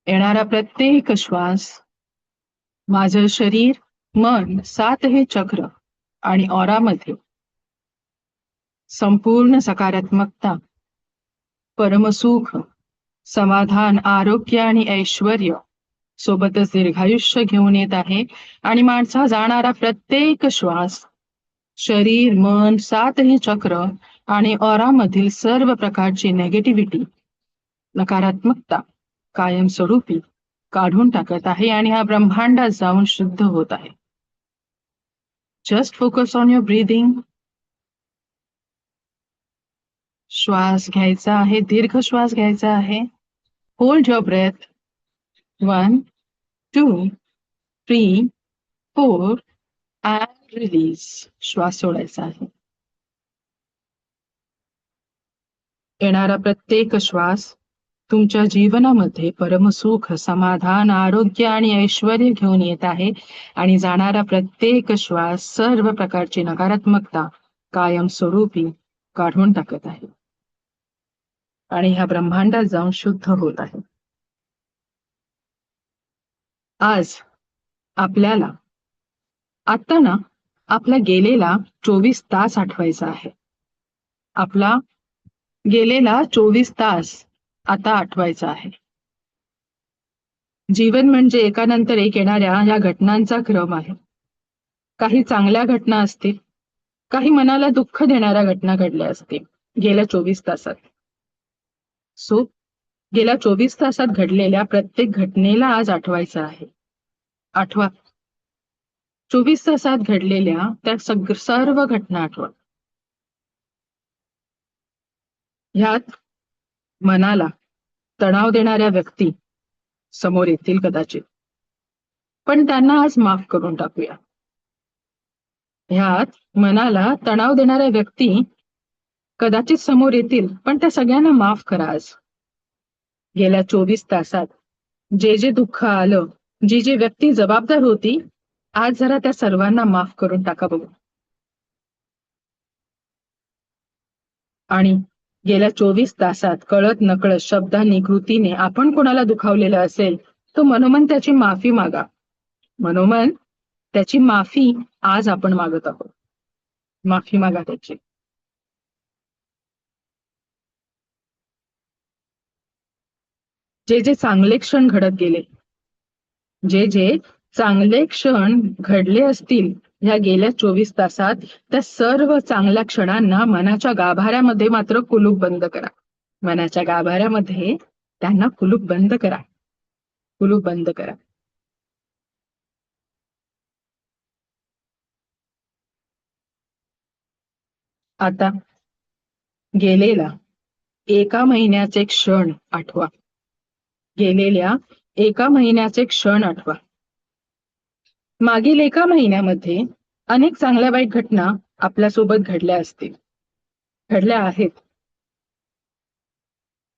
Speaker 1: येणारा प्रत्येक श्वास माझं शरीर, मन, 7 हे चक्र आणि ऑरामध्ये संपूर्ण सकारात्मकता, परमसुख, समाधान, आरोग्य आणि ऐश्वर्य सोबतच दीर्घायुष्य घेऊन येत आहे. आणि माणसा जाणारा प्रत्येक श्वास शरीर, मन, 7 हे चक्र आणि ऑरामधील सर्व प्रकारची नेगेटिव्हिटी, नकारात्मकता कायमस्वरूपी काढून टाकत आहे आणि हा ब्रह्मांडात जाऊन शुद्ध होत आहे. Just focus on your breathing. श्वास घ्यायचा आहे, दीर्घ श्वास घ्यायचा आहे. Hold your breath. 1 2 3 4 and release. श्वास सोडायचा आहे. येणारा प्रत्येक श्वास तुमच्या जीवनामध्ये परमसुख, समाधान, आरोग्य आणि ऐश्वर्य घेऊन येत आहे आणि जाणारा प्रत्येक श्वास सर्व प्रकारची नकारात्मकता कायमस्वरूपी काढून टाकत आहे आणि ह्या ब्रह्मांडात जाऊन शुद्ध होत आहे. आज आपल्याला आता ना आपला गेलेला 24 तास आठवायचा आहे. आपला गेलेला 24 तास आता आठवायचा आहे. जीवन म्हणजे एकानंतर एक येणाऱ्या या घटनांचा क्रम आहे. काही चांगल्या घटना असतील, काही मनाला दुःख देणाऱ्या घटना घडल्या असतील गेल्या 24 तासात. सो गेल्या 24 तासात घडलेल्या प्रत्येक घटनेला आज आठवायचं आहे. आठवा. 24 तासात घडलेल्या त्या सर्व घटना आठवा. ह्यात मनाला तणाव देणाऱ्या व्यक्ती समोर येतील कदाचित, पण त्यांना आज माफ करून टाकूया. ह्यात मनाला तणाव देणाऱ्या व्यक्ती कदाचित समोर येतील, पण त्या सगळ्यांना माफ करा. आज गेल्या 24 तासात जे जे दुःख आलं, जी जी व्यक्ती जबाबदार होती, आज जरा त्या सर्वांना माफ करून टाका बघू. आणि गेल्या 24 तासात कळत नकळत शब्दांनी, कृतीने आपण कोणाला दुखावलेलं असेल तो मनोमन त्याची माफी मागा. मनोमन त्याची माफी आज आपण मागत आहोत. माफी मागा त्याची. जे जे चांगले क्षण घडत गेले, जे जे चांगले क्षण घडले असतील ह्या गेल्या 24 तासात, त्या सर्व चांगल्या क्षणांना मनाच्या गाभाऱ्यामध्ये मात्र कुलूप बंद करा. मनाच्या गाभाऱ्यामध्ये त्यांना कुलूप बंद करा. कुलूप बंद करा. आता गेलेला 1 महिन्याचे क्षण आठवा. गेलेल्या 1 महिन्याचे क्षण आठवा. मागील 1 महिन्यामध्ये अनेक चांगल्या वाईट घटना आपल्यासोबत घडल्या असतील, घडल्या आहेत.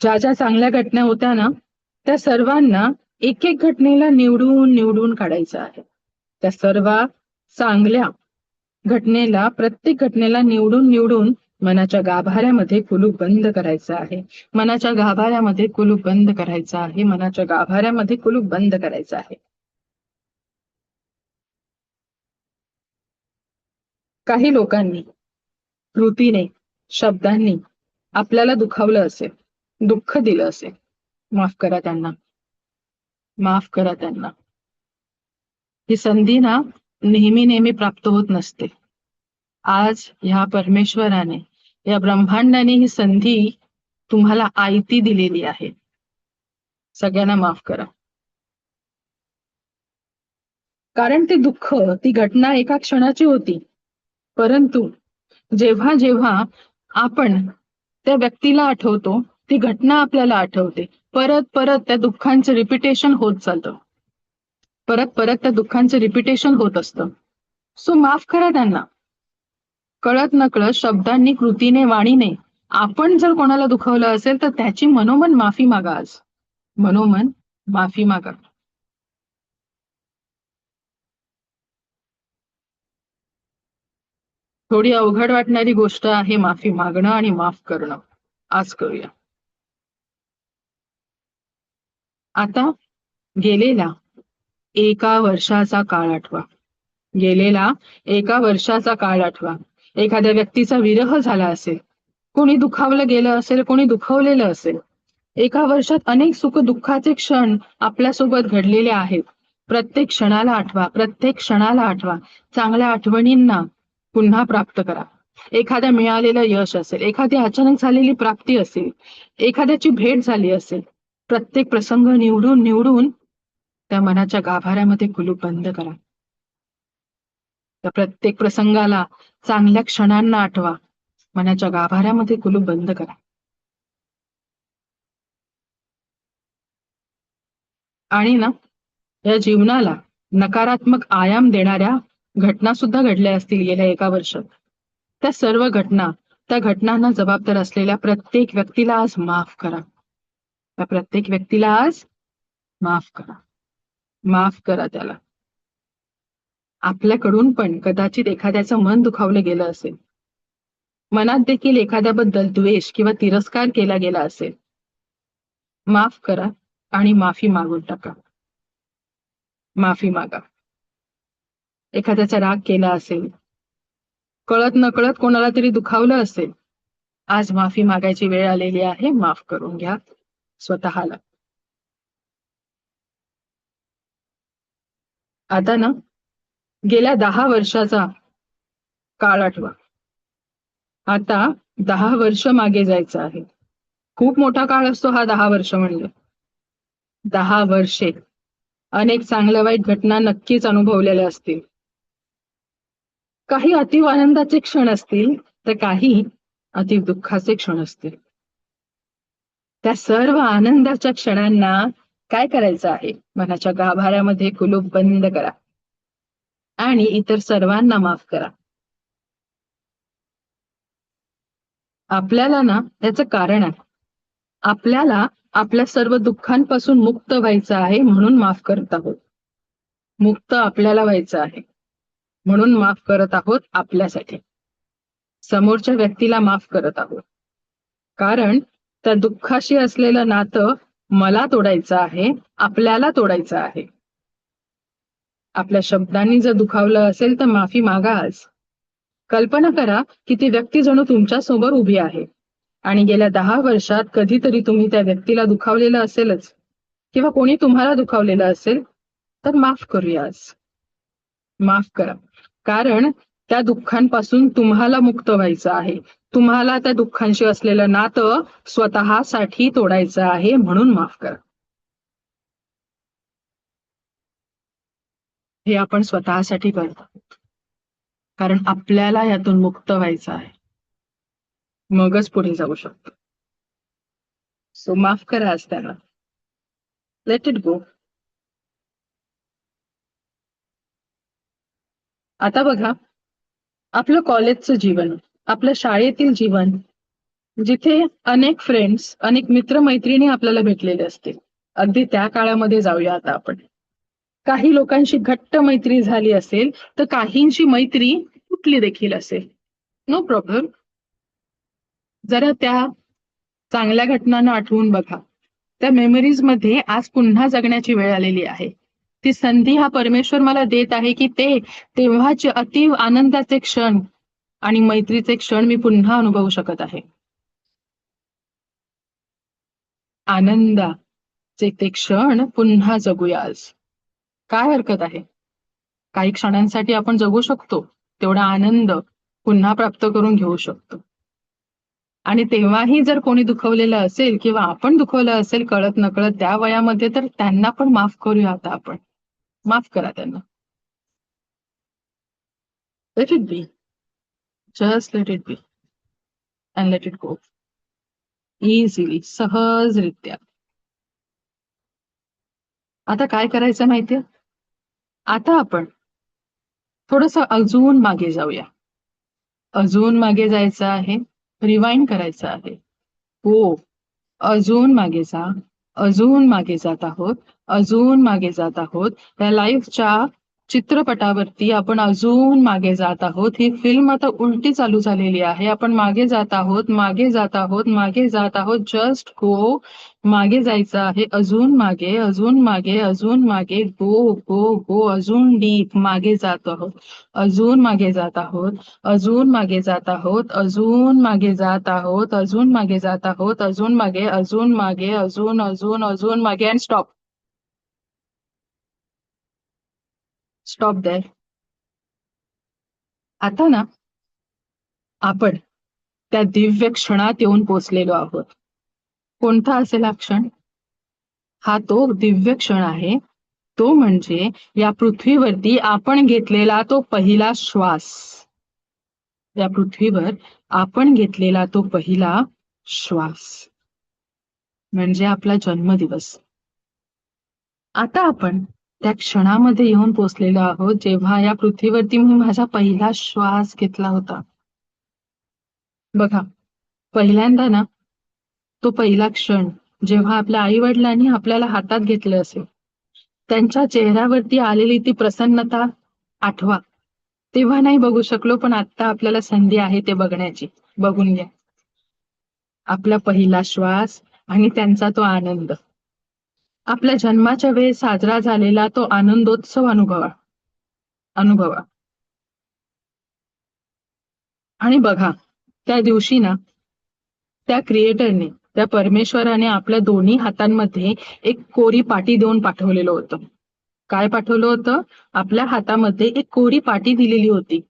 Speaker 1: ज्या ज्या चांगल्या घटना होत्या ना, त्या सर्वांना एक एक घटनेला निवडून निवडून काढायचं आहे. त्या सर्व चांगल्या घटनेला, प्रत्येक घटनेला निवडून निवडून मनाच्या गाभाऱ्यामध्ये कुलूप बंद करायचं आहे. मनाच्या गाभाऱ्यामध्ये कुलूप बंद करायचं आहे. मनाच्या गाभाऱ्यामध्ये कुलूप बंद करायचं आहे. काही लोकांनी कृतीने, शब्दांनी आपल्याला दुखावलं असेल, दुःख दिलं असेल, माफ करा त्यांना. माफ करा त्यांना. ही संधी ना नेहमी नेहमी प्राप्त होत नसते. आज ह्या परमेश्वराने, या ब्रह्मांडाने ही संधी तुम्हाला आयती दिलेली आहे. सगळ्यांना माफ करा. कारण ते दुःख, ती घटना एका क्षणाची होती, परंतु जेव्हा जेव्हा आपण त्या व्यक्तीला आठवतो, ती घटना आपल्याला आठवते. परत परत त्या दुःखांचं रिपिटेशन होत चालतं. परत परत त्या दुःखांचं रिपिटेशन होत असतं. सो माफ करा त्यांना. कळत नकळत शब्दांनी, कृतीने, वाणीने आपण जर कोणाला दुखावलं असेल तर त्याची मनोमन माफी मागा. आज मनोमन माफी मागा. थोडी अवघड वाटणारी गोष्ट आहे माफी मागणं आणि माफ करणं. आज करूया. आता गेलेला एका वर्षाचा काळ आठवा. गेलेला एका वर्षाचा काळ आठवा. एखाद्या व्यक्तीचा विरह झाला असेल, कोणी दुखावलं गेलं असेल, कोणी दुखवलेलं असेल. एका वर्षात अनेक सुख दुःखाचे क्षण आपल्यासोबत घडलेले आहेत. प्रत्येक क्षणाला आठवा, प्रत्येक क्षणाला आठवा. चांगल्या आठवणींना पुन्हा प्राप्त करा. एखाद्या मिळालेलं यश असेल, एखादी अचानक झालेली प्राप्ती असेल, एखाद्याची भेट झाली असेल. प्रत्येक प्रसंग निवडून निवडून त्या मनाच्या गाभाऱ्यामध्ये कुलूप बंद करा. त्या प्रत्येक प्रसंगाला, चांगल्या क्षणांना आठवा. मनाच्या गाभाऱ्यामध्ये कुलूप बंद करा. आणि ना, या जीवनाला नकारात्मक आयाम देणाऱ्या घटना सुद्धा घडल्या असतील गेल्या एका वर्षात. त्या सर्व घटना, त्या घटनांना जबाबदार असलेल्या प्रत्येक व्यक्तीला आज माफ करा. त्या प्रत्येक व्यक्तीला आज माफ करा. माफ करा त्याला. आपल्याकडून पण कदाचित एखाद्याचं मन दुखावलं गेलं असेल. मनात देखील एखाद्याबद्दल द्वेष किंवा तिरस्कार केला गेला असेल. माफ करा आणि माफी मागून टाका. माफी मागा. एखाद्याचा राग केला असेल, कळत नकळत कोणाला तरी दुखावलं असेल, आज माफी मागायची वेळ आलेली आहे. माफ करून घ्या स्वतःला. आता ना, गेल्या 10 वर्षाचा काळ आठवा. आता 10 वर्ष मागे जायचं आहे. खूप मोठा काळ असतो हा 10 वर्ष म्हणजे. 10 वर्षे अनेक चांगल्या वाईट घटना नक्कीच अनुभवलेल्या असतील. काही अतीव आनंदाचे क्षण असतील, तर काही अतीव दुःखाचे क्षण असतील. त्या सर्व आनंदाच्या क्षणांना काय करायचं आहे? मनाच्या गाभाऱ्यामध्ये कुलूप बंद करा आणि इतर सर्वांना माफ करा. आपल्याला ना याचं कारण आहे. आपल्याला आपल्या सर्व दुःखांपासून मुक्त व्हायचं आहे म्हणून माफ करत आहोत. मुक्त आपल्याला व्हायचं आहे म्हणून माफ करत आहोत आपल्यासाठी. समोरच्या व्यक्तीला माफ करत आहोत कारण त्या दुःखाशी असलेलं नातं मला तोडायचं आहे, आपल्याला तोडायचं आहे. आपल्या शब्दांनी जर दुखावलं असेल तर माफी मागा आज. कल्पना करा की ती व्यक्ती जणू तुमच्या समोर उभी आहे आणि गेल्या 10 वर्षात कधीतरी तुम्ही त्या व्यक्तीला दुखावलेलं असेलच किंवा कोणी तुम्हाला दुखावलेलं असेल. तर माफ करूया आज. माफ करा कारण त्या दुःखांपासून तुम्हाला मुक्त व्हायचं आहे. तुम्हाला त्या दुःखांशी असलेलं नातं स्वतःसाठी तोडायचं आहे म्हणून माफ करा. हे आपण स्वतःसाठी करत आहोत कारण आपल्याला यातून मुक्त व्हायचं आहे. मगच पुढे जाऊ शकतो. सो माफ करा आज त्याला. Let it go. आता बघा, आपलं कॉलेजचं जीवन, आपलं शाळेतील जीवन, जिथे अनेक फ्रेंड्स, अनेक मित्रमैत्रिणी आपल्याला भेटलेले असतील. अगदी त्या काळामध्ये जाऊया आता आपण. काही लोकांशी घट्ट मैत्री झाली असेल तर काहींची मैत्री तुटली देखील असेल. No problem. जरा त्या चांगल्या घटनांना आठवून बघा. त्या मेमरीज मध्ये आज पुन्हा जगण्याची वेळ आलेली आहे. ती संधी हा परमेश्वर मला देत आहे की तेव्हाचे अतीव आनंदाचे क्षण आणि मैत्रीचे क्षण मी पुन्हा अनुभवू शकत आहे. आनंदाचे ते क्षण पुन्हा जगूया आज. काय हरकत आहे? काही क्षणांसाठी आपण जगू शकतो. तेवढा आनंद पुन्हा प्राप्त करून घेऊ शकतो. आणि तेव्हाही जर कोणी दुखवलेलं असेल किंवा आपण दुखवलं असेल कळत नकळत त्या वयामध्ये, तर त्यांना पण माफ करूया आता आपण. माफ करा त्यांना. Let it be. Just let it be and let it go. Easily, सहजरित्या. आता काय करायचं माहितीये? आता आपण थोडस अजून मागे जाऊया. अजून मागे जायचं आहे. रिवाइंड करायचं आहे. हो, अजून मागे जा. अजून मागे जात आहोत. अजून मागे जात आहोत. या लाईफच्या चित्रपटावरती आपण अजून मागे जात आहोत. ही फिल्म आता उलटी चालू झालेली आहे. आपण मागे जात आहोत, मागे जात आहोत, मागे जात आहोत. Just go. मागे जायचं आहे, अजून मागे, अजून मागे, अजून मागे. गो गो गो. अजून डीप मागे जात आहोत, अजून मागे जात आहोत, अजून मागे जात आहोत, अजून मागे जात आहोत, अजून मागे जात आहोत, अजून मागे, अजून मागे, अजून अजून अजून मागे. And stop. Stop there. आता ना आपण त्या दिव्य क्षणात येऊन पोचलेलो आहोत. कोणता असेल हा क्षण? हा तो दिव्य क्षण आहे. तो म्हणजे या पृथ्वीवरती आपण घेतलेला तो पहिला श्वास. या पृथ्वीवर आपण घेतलेला तो पहिला श्वास म्हणजे आपला जन्मदिवस. आता आपण त्या क्षणामध्ये येऊन पोचलेलो आहोत जेव्हा या पृथ्वीवरती मी माझा पहिला श्वास घेतला होता. बघा, पहिल्यांदा ना तो पहिला क्षण जेव्हा आपल्या आई वडिलांनी आपल्याला हातात घेतलं असेल, त्यांच्या चेहऱ्यावरती आलेली ती प्रसन्नता आठवा. तेव्हा नाही बघू शकलो, पण आता आपल्याला संधी आहे ते बघण्याची. बघून घ्या आपला पहिला श्वास आणि त्यांचा तो आनंद. आपल्या जन्माच्या वेळेस साजरा झालेला तो आनंदोत्सव अनुभवा. आणि बघा, त्या दिवशी ना त्या क्रिएटरने, त्या परमेश्वराने आपल्या दोन्ही हातांमध्ये एक कोरी पाटी देऊन पाठवलेलं होतं. काय पाठवलं होतं? आपल्या हातामध्ये एक कोरी पाटी दिलेली होती.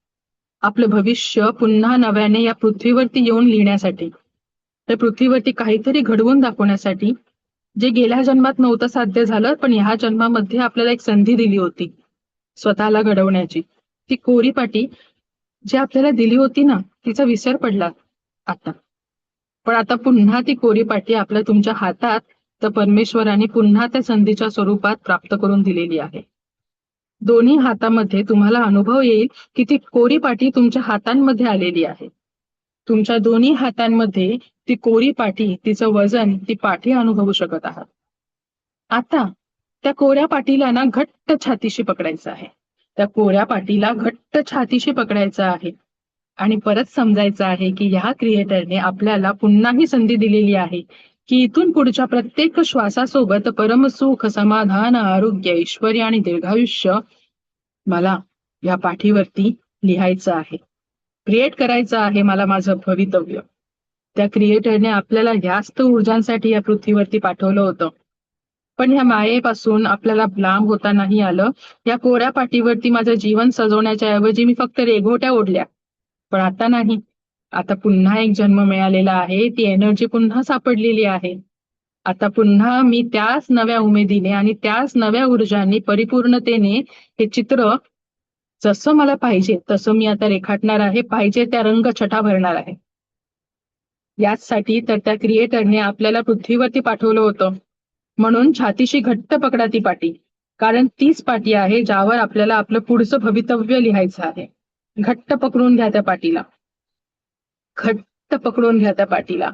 Speaker 1: आपलं भविष्य पुन्हा नव्याने या पृथ्वीवरती येऊन लिहिण्यासाठी, त्या पृथ्वीवरती काहीतरी घडवून दाखवण्यासाठी, जे गेल्या जन्मात नव्हतं साध्य झालं, पण ह्या जन्मामध्ये आपल्याला एक संधी दिली होती स्वतःला घडवण्याची. ती कोरी पाटी जी आपल्याला दिली होती ना, तिचा विसर पडला आता. पण आता पुन्हा ती कोरी पाटी आपल्या तुमच्या हातात तर परमेश्वराने पुन्हा त्या संधीच्या स्वरूपात प्राप्त करून दिलेली आहे. दोन्ही हातामध्ये तुम्हाला अनुभव येईल की ती कोरी पाटी तुमच्या हातांमध्ये आलेली आहे. तुमच्या दोन्ही हातांमध्ये ती कोरी पाटी, तिचं वजन, ती पाठी अनुभवू शकत आहात. आता त्या कोऱ्या पाटीला ना घट्ट छातीशी पकडायचं आहे. त्या कोऱ्या पाटीला घट्ट छातीशी पकडायचं आहे आणि परत समजायचं आहे की ह्या क्रिएटरने आपल्याला पुन्हा ही संधी दिलेली आहे की इथून पुढच्या प्रत्येक श्वासासोबत परमसुख, समाधान, आरोग्य, ऐश्वर्य आणि दीर्घायुष्य मला या पाठीवरती लिहायचं आहे, क्रिएट करायचं आहे मला माझं भवितव्य. त्या क्रिएटरने आपल्याला जास्त ऊर्जांसाठी या पृथ्वीवरती पाठवलं होतं, पण ह्या मायेपासून आपल्याला लांब होता नाही आलं. या कोऱ्या पाटीवरती माझं जीवन सजवण्याच्या ऐवजी मी फक्त रेघोट्या ओढल्या. पण आता नाही, आता पुन्हा एक जन्म मिळालेला आहे. ती एनर्जी पुन्हा सापडलेली आहे. आता पुन्हा मी त्याच नव्या उमेदीने आणि त्याच नव्या ऊर्जांनी, परिपूर्णतेने हे चित्र जसं मला पाहिजे तसं मी आता रेखाटणार आहे. पाहिजे त्या रंगछटा भरणार आहे. याचसाठी तर त्या क्रिएटरने आपल्याला पृथ्वीवरती पाठवलं होतं. म्हणून छातीशी घट्ट पकडा ती पाटी, कारण तीच पाटी आहे ज्यावर आपल्याला आपलं पुढचं भवितव्य लिहायचं आहे. घट्ट पकडून घ्या त्या पाटीला, घट्ट पकडून घ्या त्या पाटीला.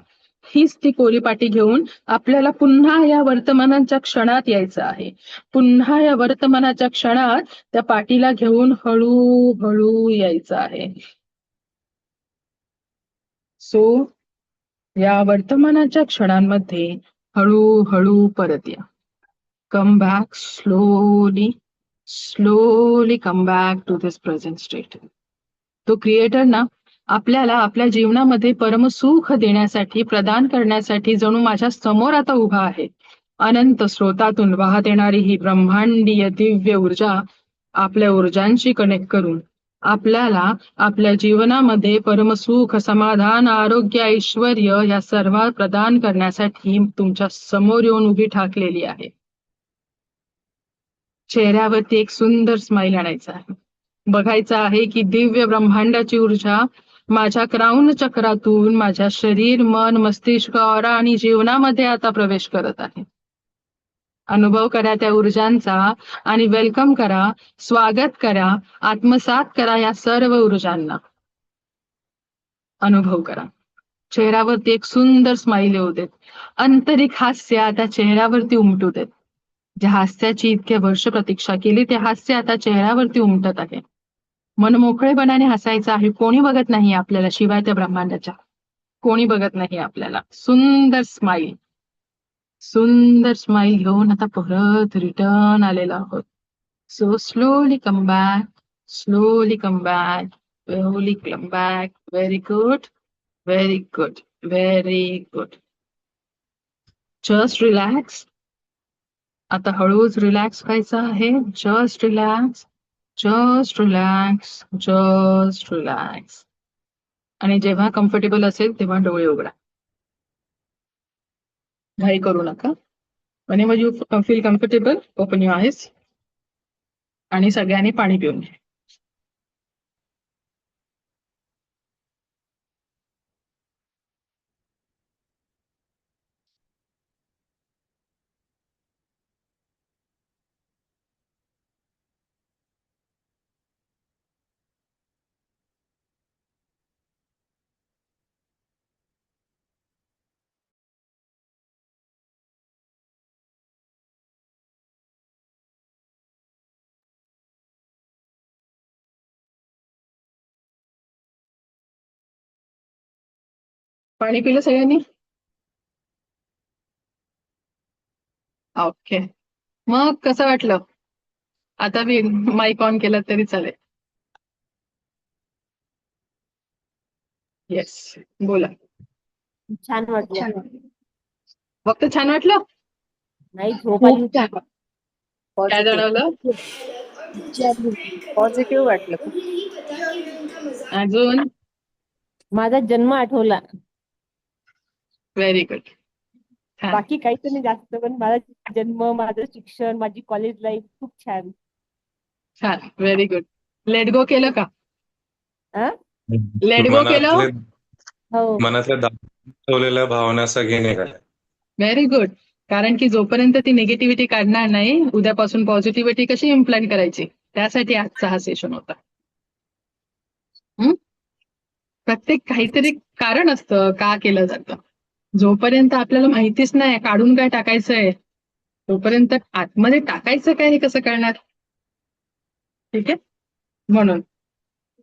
Speaker 1: हीच ती कोरी पाटी घेऊन आपल्याला पुन्हा या वर्तमानाच्या क्षणात यायचं आहे. पुन्हा या वर्तमानाच्या क्षणात त्या पाटीला घेऊन हळूहळू यायचं आहे. सो या वर्तमानाच्या क्षणांमध्ये हळूहळू परत या. Come back slowly, slowly come back to this present state. तो क्रिएटर ना आपल्याला आपल्या जीवनामध्ये परमसुख देण्यासाठी, प्रदान करण्यासाठी जणू माझ्या समोर आता उभा आहे. अनंत स्रोतातून वाहत येणारी ही ब्रह्मांडीय दिव्य ऊर्जा आपल्या ऊर्जांशी कनेक्ट करून आपल्याला आपल्या जीवनामध्ये परमसुख, समाधान, आरोग्य, ऐश्वर्य या सर्व प्रदान करण्यासाठी तुमच्या समोर येऊन उभी ठाकलेली आहे. चेहऱ्यावरती एक सुंदर स्माइल आणायचा आहे. बघायचं आहे की दिव्य ब्रह्मांडाची ऊर्जा माझ्या क्राऊन चक्रातून माझ्या शरीर, मन, मस्तिष्क, ऑरा आणि जीवनामध्ये आता प्रवेश करत आहे. अनुभव करा त्या ऊर्जांचा आणि वेलकम करा, स्वागत करा, आत्मसात करा या सर्व ऊर्जांना. अनुभव करा. चेहऱ्यावरती एक सुंदर स्माइल येऊ देत. आंतरिक हास्य त्या चेहऱ्यावरती उमटू देत. ज्या हास्याची इतके वर्ष प्रतीक्षा केली ते हास्य आता चेहऱ्यावरती उमटत आहे. मन मोकळेपणाने हसायचं आहे. कोणी बघत नाही आपल्याला शिवाय त्या ब्रह्मांडाच्या. कोणी बघत नाही आपल्याला. सुंदर स्माईल, सुंदर स्माईल घेऊन आता परत रिटर्न आलेलो आहोत. So slowly come back, slowly come back, slowly come back. Very good, very good, very good. Just relax. आता हळूच रिलॅक्स व्हायचं आहे. Just relax, just relax, just relax. आणि जेव्हा कम्फर्टेबल असेल तेव्हा डोळे उघडा. घाई करू नका. whenever you feel comfortable, open your eyes. आणि सगळ्यांनी पाणी पिऊन घ्या. पाणी पिलं सगळ्यांनी? ओके. मग कसं वाटलं? आता मी माईक ऑन केला तरी चालेल. येस, बोला.
Speaker 5: छान वाटलं.
Speaker 1: फक्त छान वाटलं?
Speaker 5: नाही झोप आली होती.
Speaker 1: काय जाणवलं?
Speaker 3: पॉझिटिव्ह वाटलं खूप.
Speaker 1: अजून?
Speaker 5: माझा जन्म आठवला.
Speaker 1: Very good. छान
Speaker 5: बाकी काहीच नाही जास्त, पण माझा जन्म, माझं शिक्षण, माझी कॉलेज लाईफ खूप छान.
Speaker 1: छान, व्हेरी गुड. लेट गो केलं का?
Speaker 5: हा?
Speaker 1: लेट गो केलं?
Speaker 5: हो.
Speaker 7: मनातल्या दाखवलेल्या भावना सगळे निघाल्या.
Speaker 1: Very good. कारण की जोपर्यंत ती निगेटिव्हिटी काढणार नाही, उद्यापासून पॉझिटिव्हिटी कशी इम्प्लांट करायची, त्यासाठी आजचा हा सेशन होता. प्रत्येक काहीतरी कारण असतं का केलं जातं. जोपर्यंत आपल्याला माहितीच नाही काढून काय टाकायचंय, तोपर्यंत आतमध्ये टाकायचं काय हे कसं कळणार? ठीक आहे. म्हणून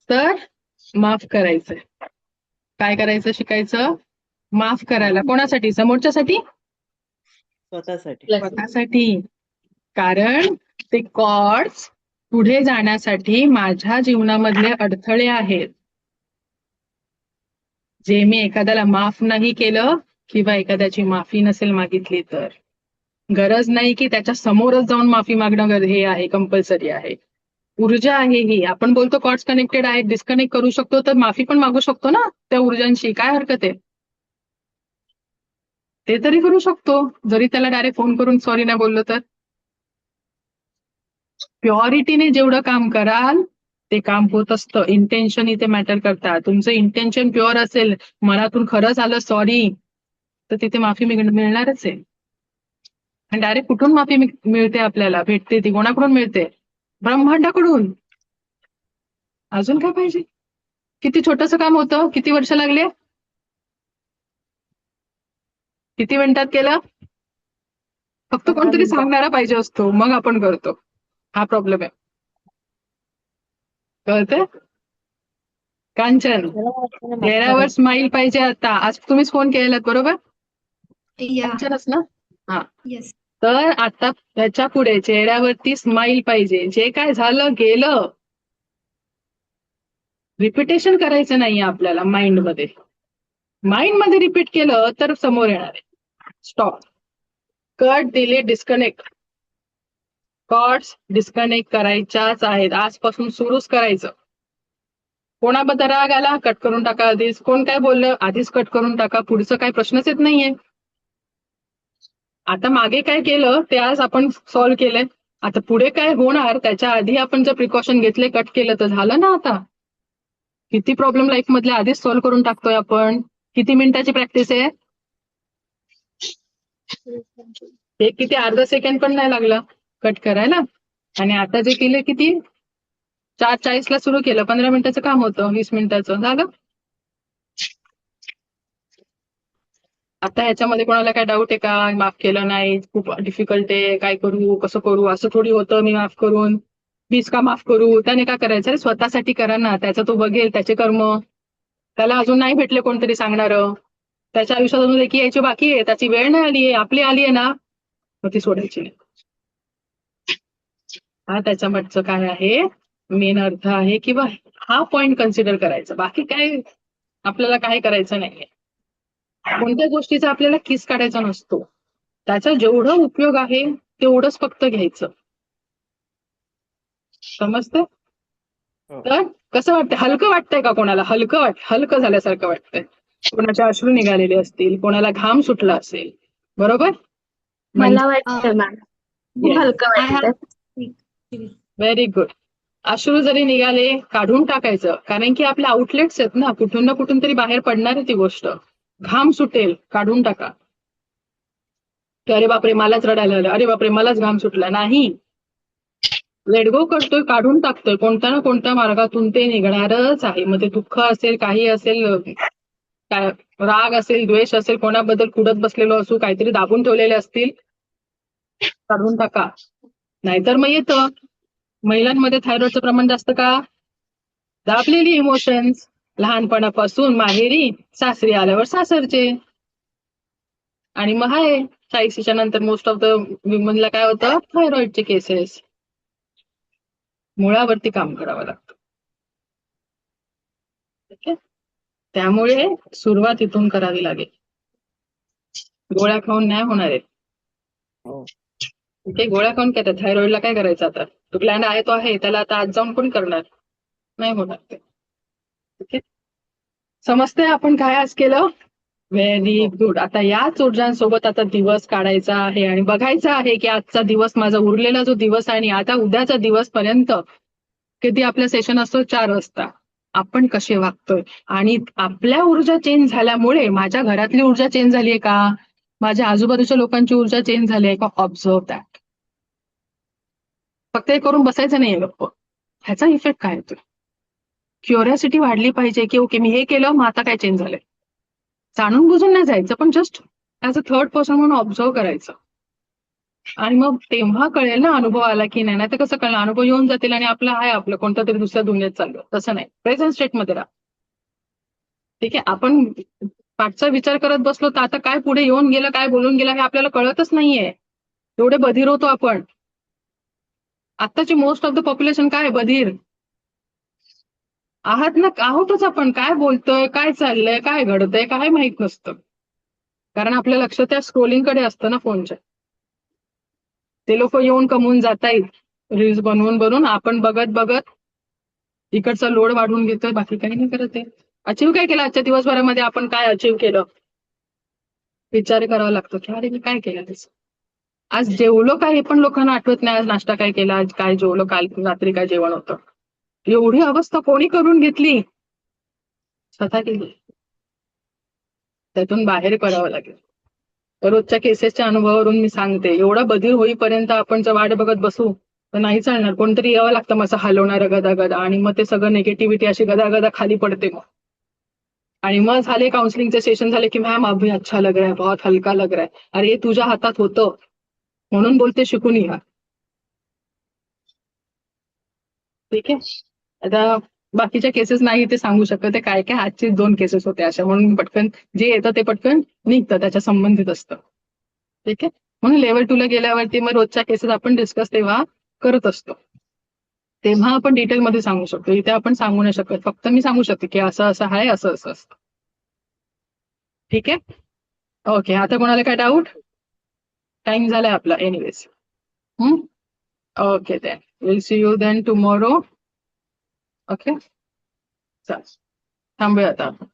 Speaker 1: तर माफ करायचंय. काय करायचं शिकायचं? माफ करायला. कोणासाठी? समोरच्यासाठी? स्वतःसाठी. कारण ते कॉर्ड्स पुढे जाण्यासाठी माझ्या जीवनामधले अडथळे आहेत. जे मी एखाद्याला माफ नाही केलं किंवा एखाद्याची माफी नसेल मागितली तर गरज नाही की त्याच्या समोरच जाऊन माफी मागणं हे आहे, कंपल्सरी आहे. ऊर्जा आहे ही. आपण बोलतो कॉर्ड्स कनेक्टेड आहेत, डिस्कनेक्ट करू शकतो, तर माफी पण मागू शकतो ना त्या ऊर्जांशी. काय हरकत आहे? ते तरी करू शकतो, जरी त्याला डायरेक्ट फोन करून सॉरी नाही बोललो तर. प्युरिटीने जेवढं काम कराल ते काम होत असतं. इंटेन्शन इथे मॅटर करतात. तुमचं इंटेन्शन प्युअर असेल, मनातून खरंच आलं सॉरी, तर तिथे माफी मिळणारच आहे. आणि डायरेक्ट कुठून माफी मिळते आपल्याला? भेटते ती कोणाकडून मिळते? ब्रह्मांडाकडून. अजून काय पाहिजे? किती छोटंसं काम होतं, किती वर्ष लागले, किती मिनिटात केलं? फक्त कोणतरी सांगणारा पाहिजे असतो, मग आपण करतो. हा प्रॉब्लेम आहे. कळतंय? कांचन, चेहऱ्यावर स्माईल पाहिजे आता. आज तुम्हीच फोन केलेलात बरोबर?
Speaker 4: Yeah.
Speaker 1: कांचनच ना? हा.
Speaker 4: Yes.
Speaker 1: तर आता त्याच्या पुढे चेहऱ्यावरती स्माईल पाहिजे. जे काय झालं गेलं, रिपिटेशन करायचं नाहीये आपल्याला माइंडमध्ये. माइंडमध्ये रिपीट केलं तर समोर येणार आहे. Stop. Cut, delete, disconnect. Cords disconnect करायच्याच आहेत. आजपासून सुरूच करायचं. कोणाबद्दल राग आला, कट करून टाका आधीच. कोण काय बोललं, आधीच कट करून टाका. पुढचं काय प्रश्नच येत नाहीये. आता मागे काय केलं ते आज आपण सॉल्व्ह केलंय. आता पुढे काय होणार त्याच्या आधी आपण जर प्रिकॉशन घेतले, कट केलं तर झालं ना. आता किती प्रॉब्लेम लाईफ मधले आधीच सॉल्व्ह करून टाकतोय आपण. किती मिनिटाची प्रॅक्टिस आहे? हे किती अर्धा सेकंड पण नाही लागलं कट करायला. आणि आता जे केलं किती 4:40 ला सुरू केलं, 15 मिनिटाचं काम होतं, 20 मिनिटाचं झालं. आता ह्याच्यामध्ये कोणाला काय डाऊट आहे का? माफ केलं नाही, खूप डिफिकल्ट आहे, काय करू, कसं करू, असं थोडी होतं मी माफ करून, मीच का माफ करू? त्याने काय करायचं? अरे स्वतःसाठी करा ना, त्याचं तो बघेल, त्याचे कर्म. त्याला अजून नाही भेटले कोणतरी सांगणारं, त्याच्या आयुष्यात अजून एकी यायची बाकी आहे, त्याची वेळ नाही आली आहे, आपली आली आहे ना, मग ती सोडायची नाही. हा त्याच्या मागचं काय आहे, मेन अर्थ आहे, किंवा हा पॉइंट कन्सिडर करायचा. बाकी काय आपल्याला काय करायचं नाहीये. कोणत्या गोष्टीचा आपल्याला किस काढायचा नसतो, त्याचा जेवढं उपयोग आहे तेवढंच फक्त घ्यायचं. समजतं? तर कसं वाटतंय? हलकं वाटतंय का कोणाला? हलकं झाल्यासारखं वाटतंय. कोणाचे अश्रू निघालेले असतील, कोणाला घाम सुटला असेल, बरोबर?
Speaker 5: मला वाटतं मॅम खूप हलकं वाटतं.
Speaker 1: Very good. अश्रू जरी निघाले, काढून टाकायचं, कारण की आपले आउटलेट्स आहेत ना, कुठून ना कुठून तरी बाहेर पडणार आहे ती गोष्ट. घाम सुटेल, काढून टाका. की अरे बापरे मलाच रडायला आलं, अरे बापरे मलाच घाम सुटला. नाही, लेट गो करतोय, काढून टाकतोय, कोणत्या ना कोणत्या मार्गातून ते निघणारच आहे. मग ते दुःख असेल, काही असेल, काय राग असेल, द्वेष असेल, कोणाबद्दल कुडत बसलेलो असू, काहीतरी दाबून ठेवलेले असतील, काढून टाका. नाहीतर मग येतं. महिलांमध्ये थायरॉइडचं प्रमाण जास्त का? दाबलेली इमोशन्स, लहानपणापासून माहेरी, सासरी आल्यावर सासरचे. आणि मग आहे 40च्या नंतर मोस्ट ऑफ द विमनला काय होतं? थायरॉइडचे केसेस. मुळावरती काम करावं लागतं. ठीक आहे? त्यामुळे सुरुवात इथून करावी लागेल. गोळ्या खाऊन नाही होणार आहे. ठीक आहे, गोळ्या खाऊन काय? थायरॉइडला काय करायचं आता? तो ग्लँड आहे तो आहे, त्याला आता आज जाऊन कोण करणार? नाही होणार ते. ठीक आहे, समजतंय आपण काय आज केलं? Very good. आता याच ऊर्जांसोबत आता दिवस काढायचा आहे आणि बघायचा आहे की आजचा दिवस, माझा उरलेला जो दिवस आहे आणि आता उद्याचा दिवस पर्यंत, किती आपलं सेशन असतो 4 वाजता, आपण कसे वागतोय. आणि आपल्या ऊर्जा चेंज झाल्यामुळे माझ्या घरातली ऊर्जा चेंज झालीये का? माझ्या आजूबाजूच्या लोकांची ऊर्जा चेंज झाली आहे का? Observe that. फक्त हे करून बसायचं नाहीये गप्प. ह्याचा इफेक्ट काय येतोय? क्युरिओसिटी वाढली पाहिजे की ओके मी हे केलं, मग आता काय चेंज झालंय. जाणून बुजून नाही जायचं, पण just as a third person म्हणून ऑब्झर्व करायचं. आणि मग तेव्हा कळेल ना, अनुभव आला की नाही. तर कसं कळलं? अनुभव येऊन जातील आणि आपलं आहे, आपलं कोणत्या तरी दुसऱ्या दुनियेत चाललं. तसं नाही, प्रेझेंट स्टेटमध्ये राहा. ठीक आहे, आपण पाठचा विचार करत बसलो तर आता काय पुढे येऊन गेलं, काय बोलून गेलं हे आपल्याला कळतच नाहीये. एवढे बधीर होतो आपण. आत्ताची मोस्ट ऑफ द पॉप्युलेशन काय बधीर आहात ना, आहोतच आपण. काय बोलतोय, काय चाललंय, काय घडतंय, काय माहित नसतं. कारण आपलं लक्ष त्या स्क्रोलिंगकडे असतं ना फोनच्या. ते लोक येऊन कमवून जातायत रील्स बनवून बनवून, आपण बघत बघत इकडचा लोड वाढवून घेतोय, बाकी काही नाही करत आहे. अचीव काय केलं आजच्या दिवसभरामध्ये? आपण काय अचीव केलं? विचार करावा लागतो की अरे मी काय केलं त्याचं. आज जेवलो काय हे पण लोकांना आठवत नाही. आज नाश्ता काय केला, आज काय जेवलो, काल रात्री काय जेवण होतं. एवढी अवस्था कोणी करून घेतली? स्वतः केली. त्यातून बाहेर पडावं लागेल. रोजच्या केसेसच्या अनुभवावरून मी सांगते, एवढा बधीर होईपर्यंत आपण जर वाट बघत बसू तर नाही चालणार. कोणतरी यावं लागतं मग हलवणारं गदा, आणि मग ते सगळं निगेटिव्हिटी अशी गदा खाली पडते मग. आणि मग झाले काउन्सिलिंगचे सेशन झाले की मॅम अभी अच्छा लग रहा है, बहुत हलका लग रहा है. अरे हे तुझ्या हातात होतं म्हणून बोलते, शिकून या. ठीक आहे, आता बाकीच्या केसेस नाही ते सांगू शकत ते काय काय. आजचे 2 केसेस होते अशा, म्हणून पटकन जे येतं ते पटकन निघतं, त्याच्या संबंधित असतं. ठीक आहे, म्हणून लेवल 2 ला गेल्यावरती मग रोजच्या केसेस आपण डिस्कस तेव्हा करत असतो, तेव्हा आपण डिटेलमध्ये सांगू शकतो. इथे आपण सांगू नाही शकत, फक्त मी सांगू शकते की असं असं आहे, असं असं असतं. ठीक आहे, ओके. आता कोणाला काय डाऊट? टाइम झालाय आपला anyways. Okay then will see you then tomorrow. Okay, चालेल, थांबूया आता आपण.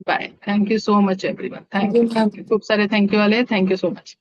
Speaker 1: Bye. Thank you so much everyone. Thank you. खूप सारे थँक्यू आले. Thank you so much.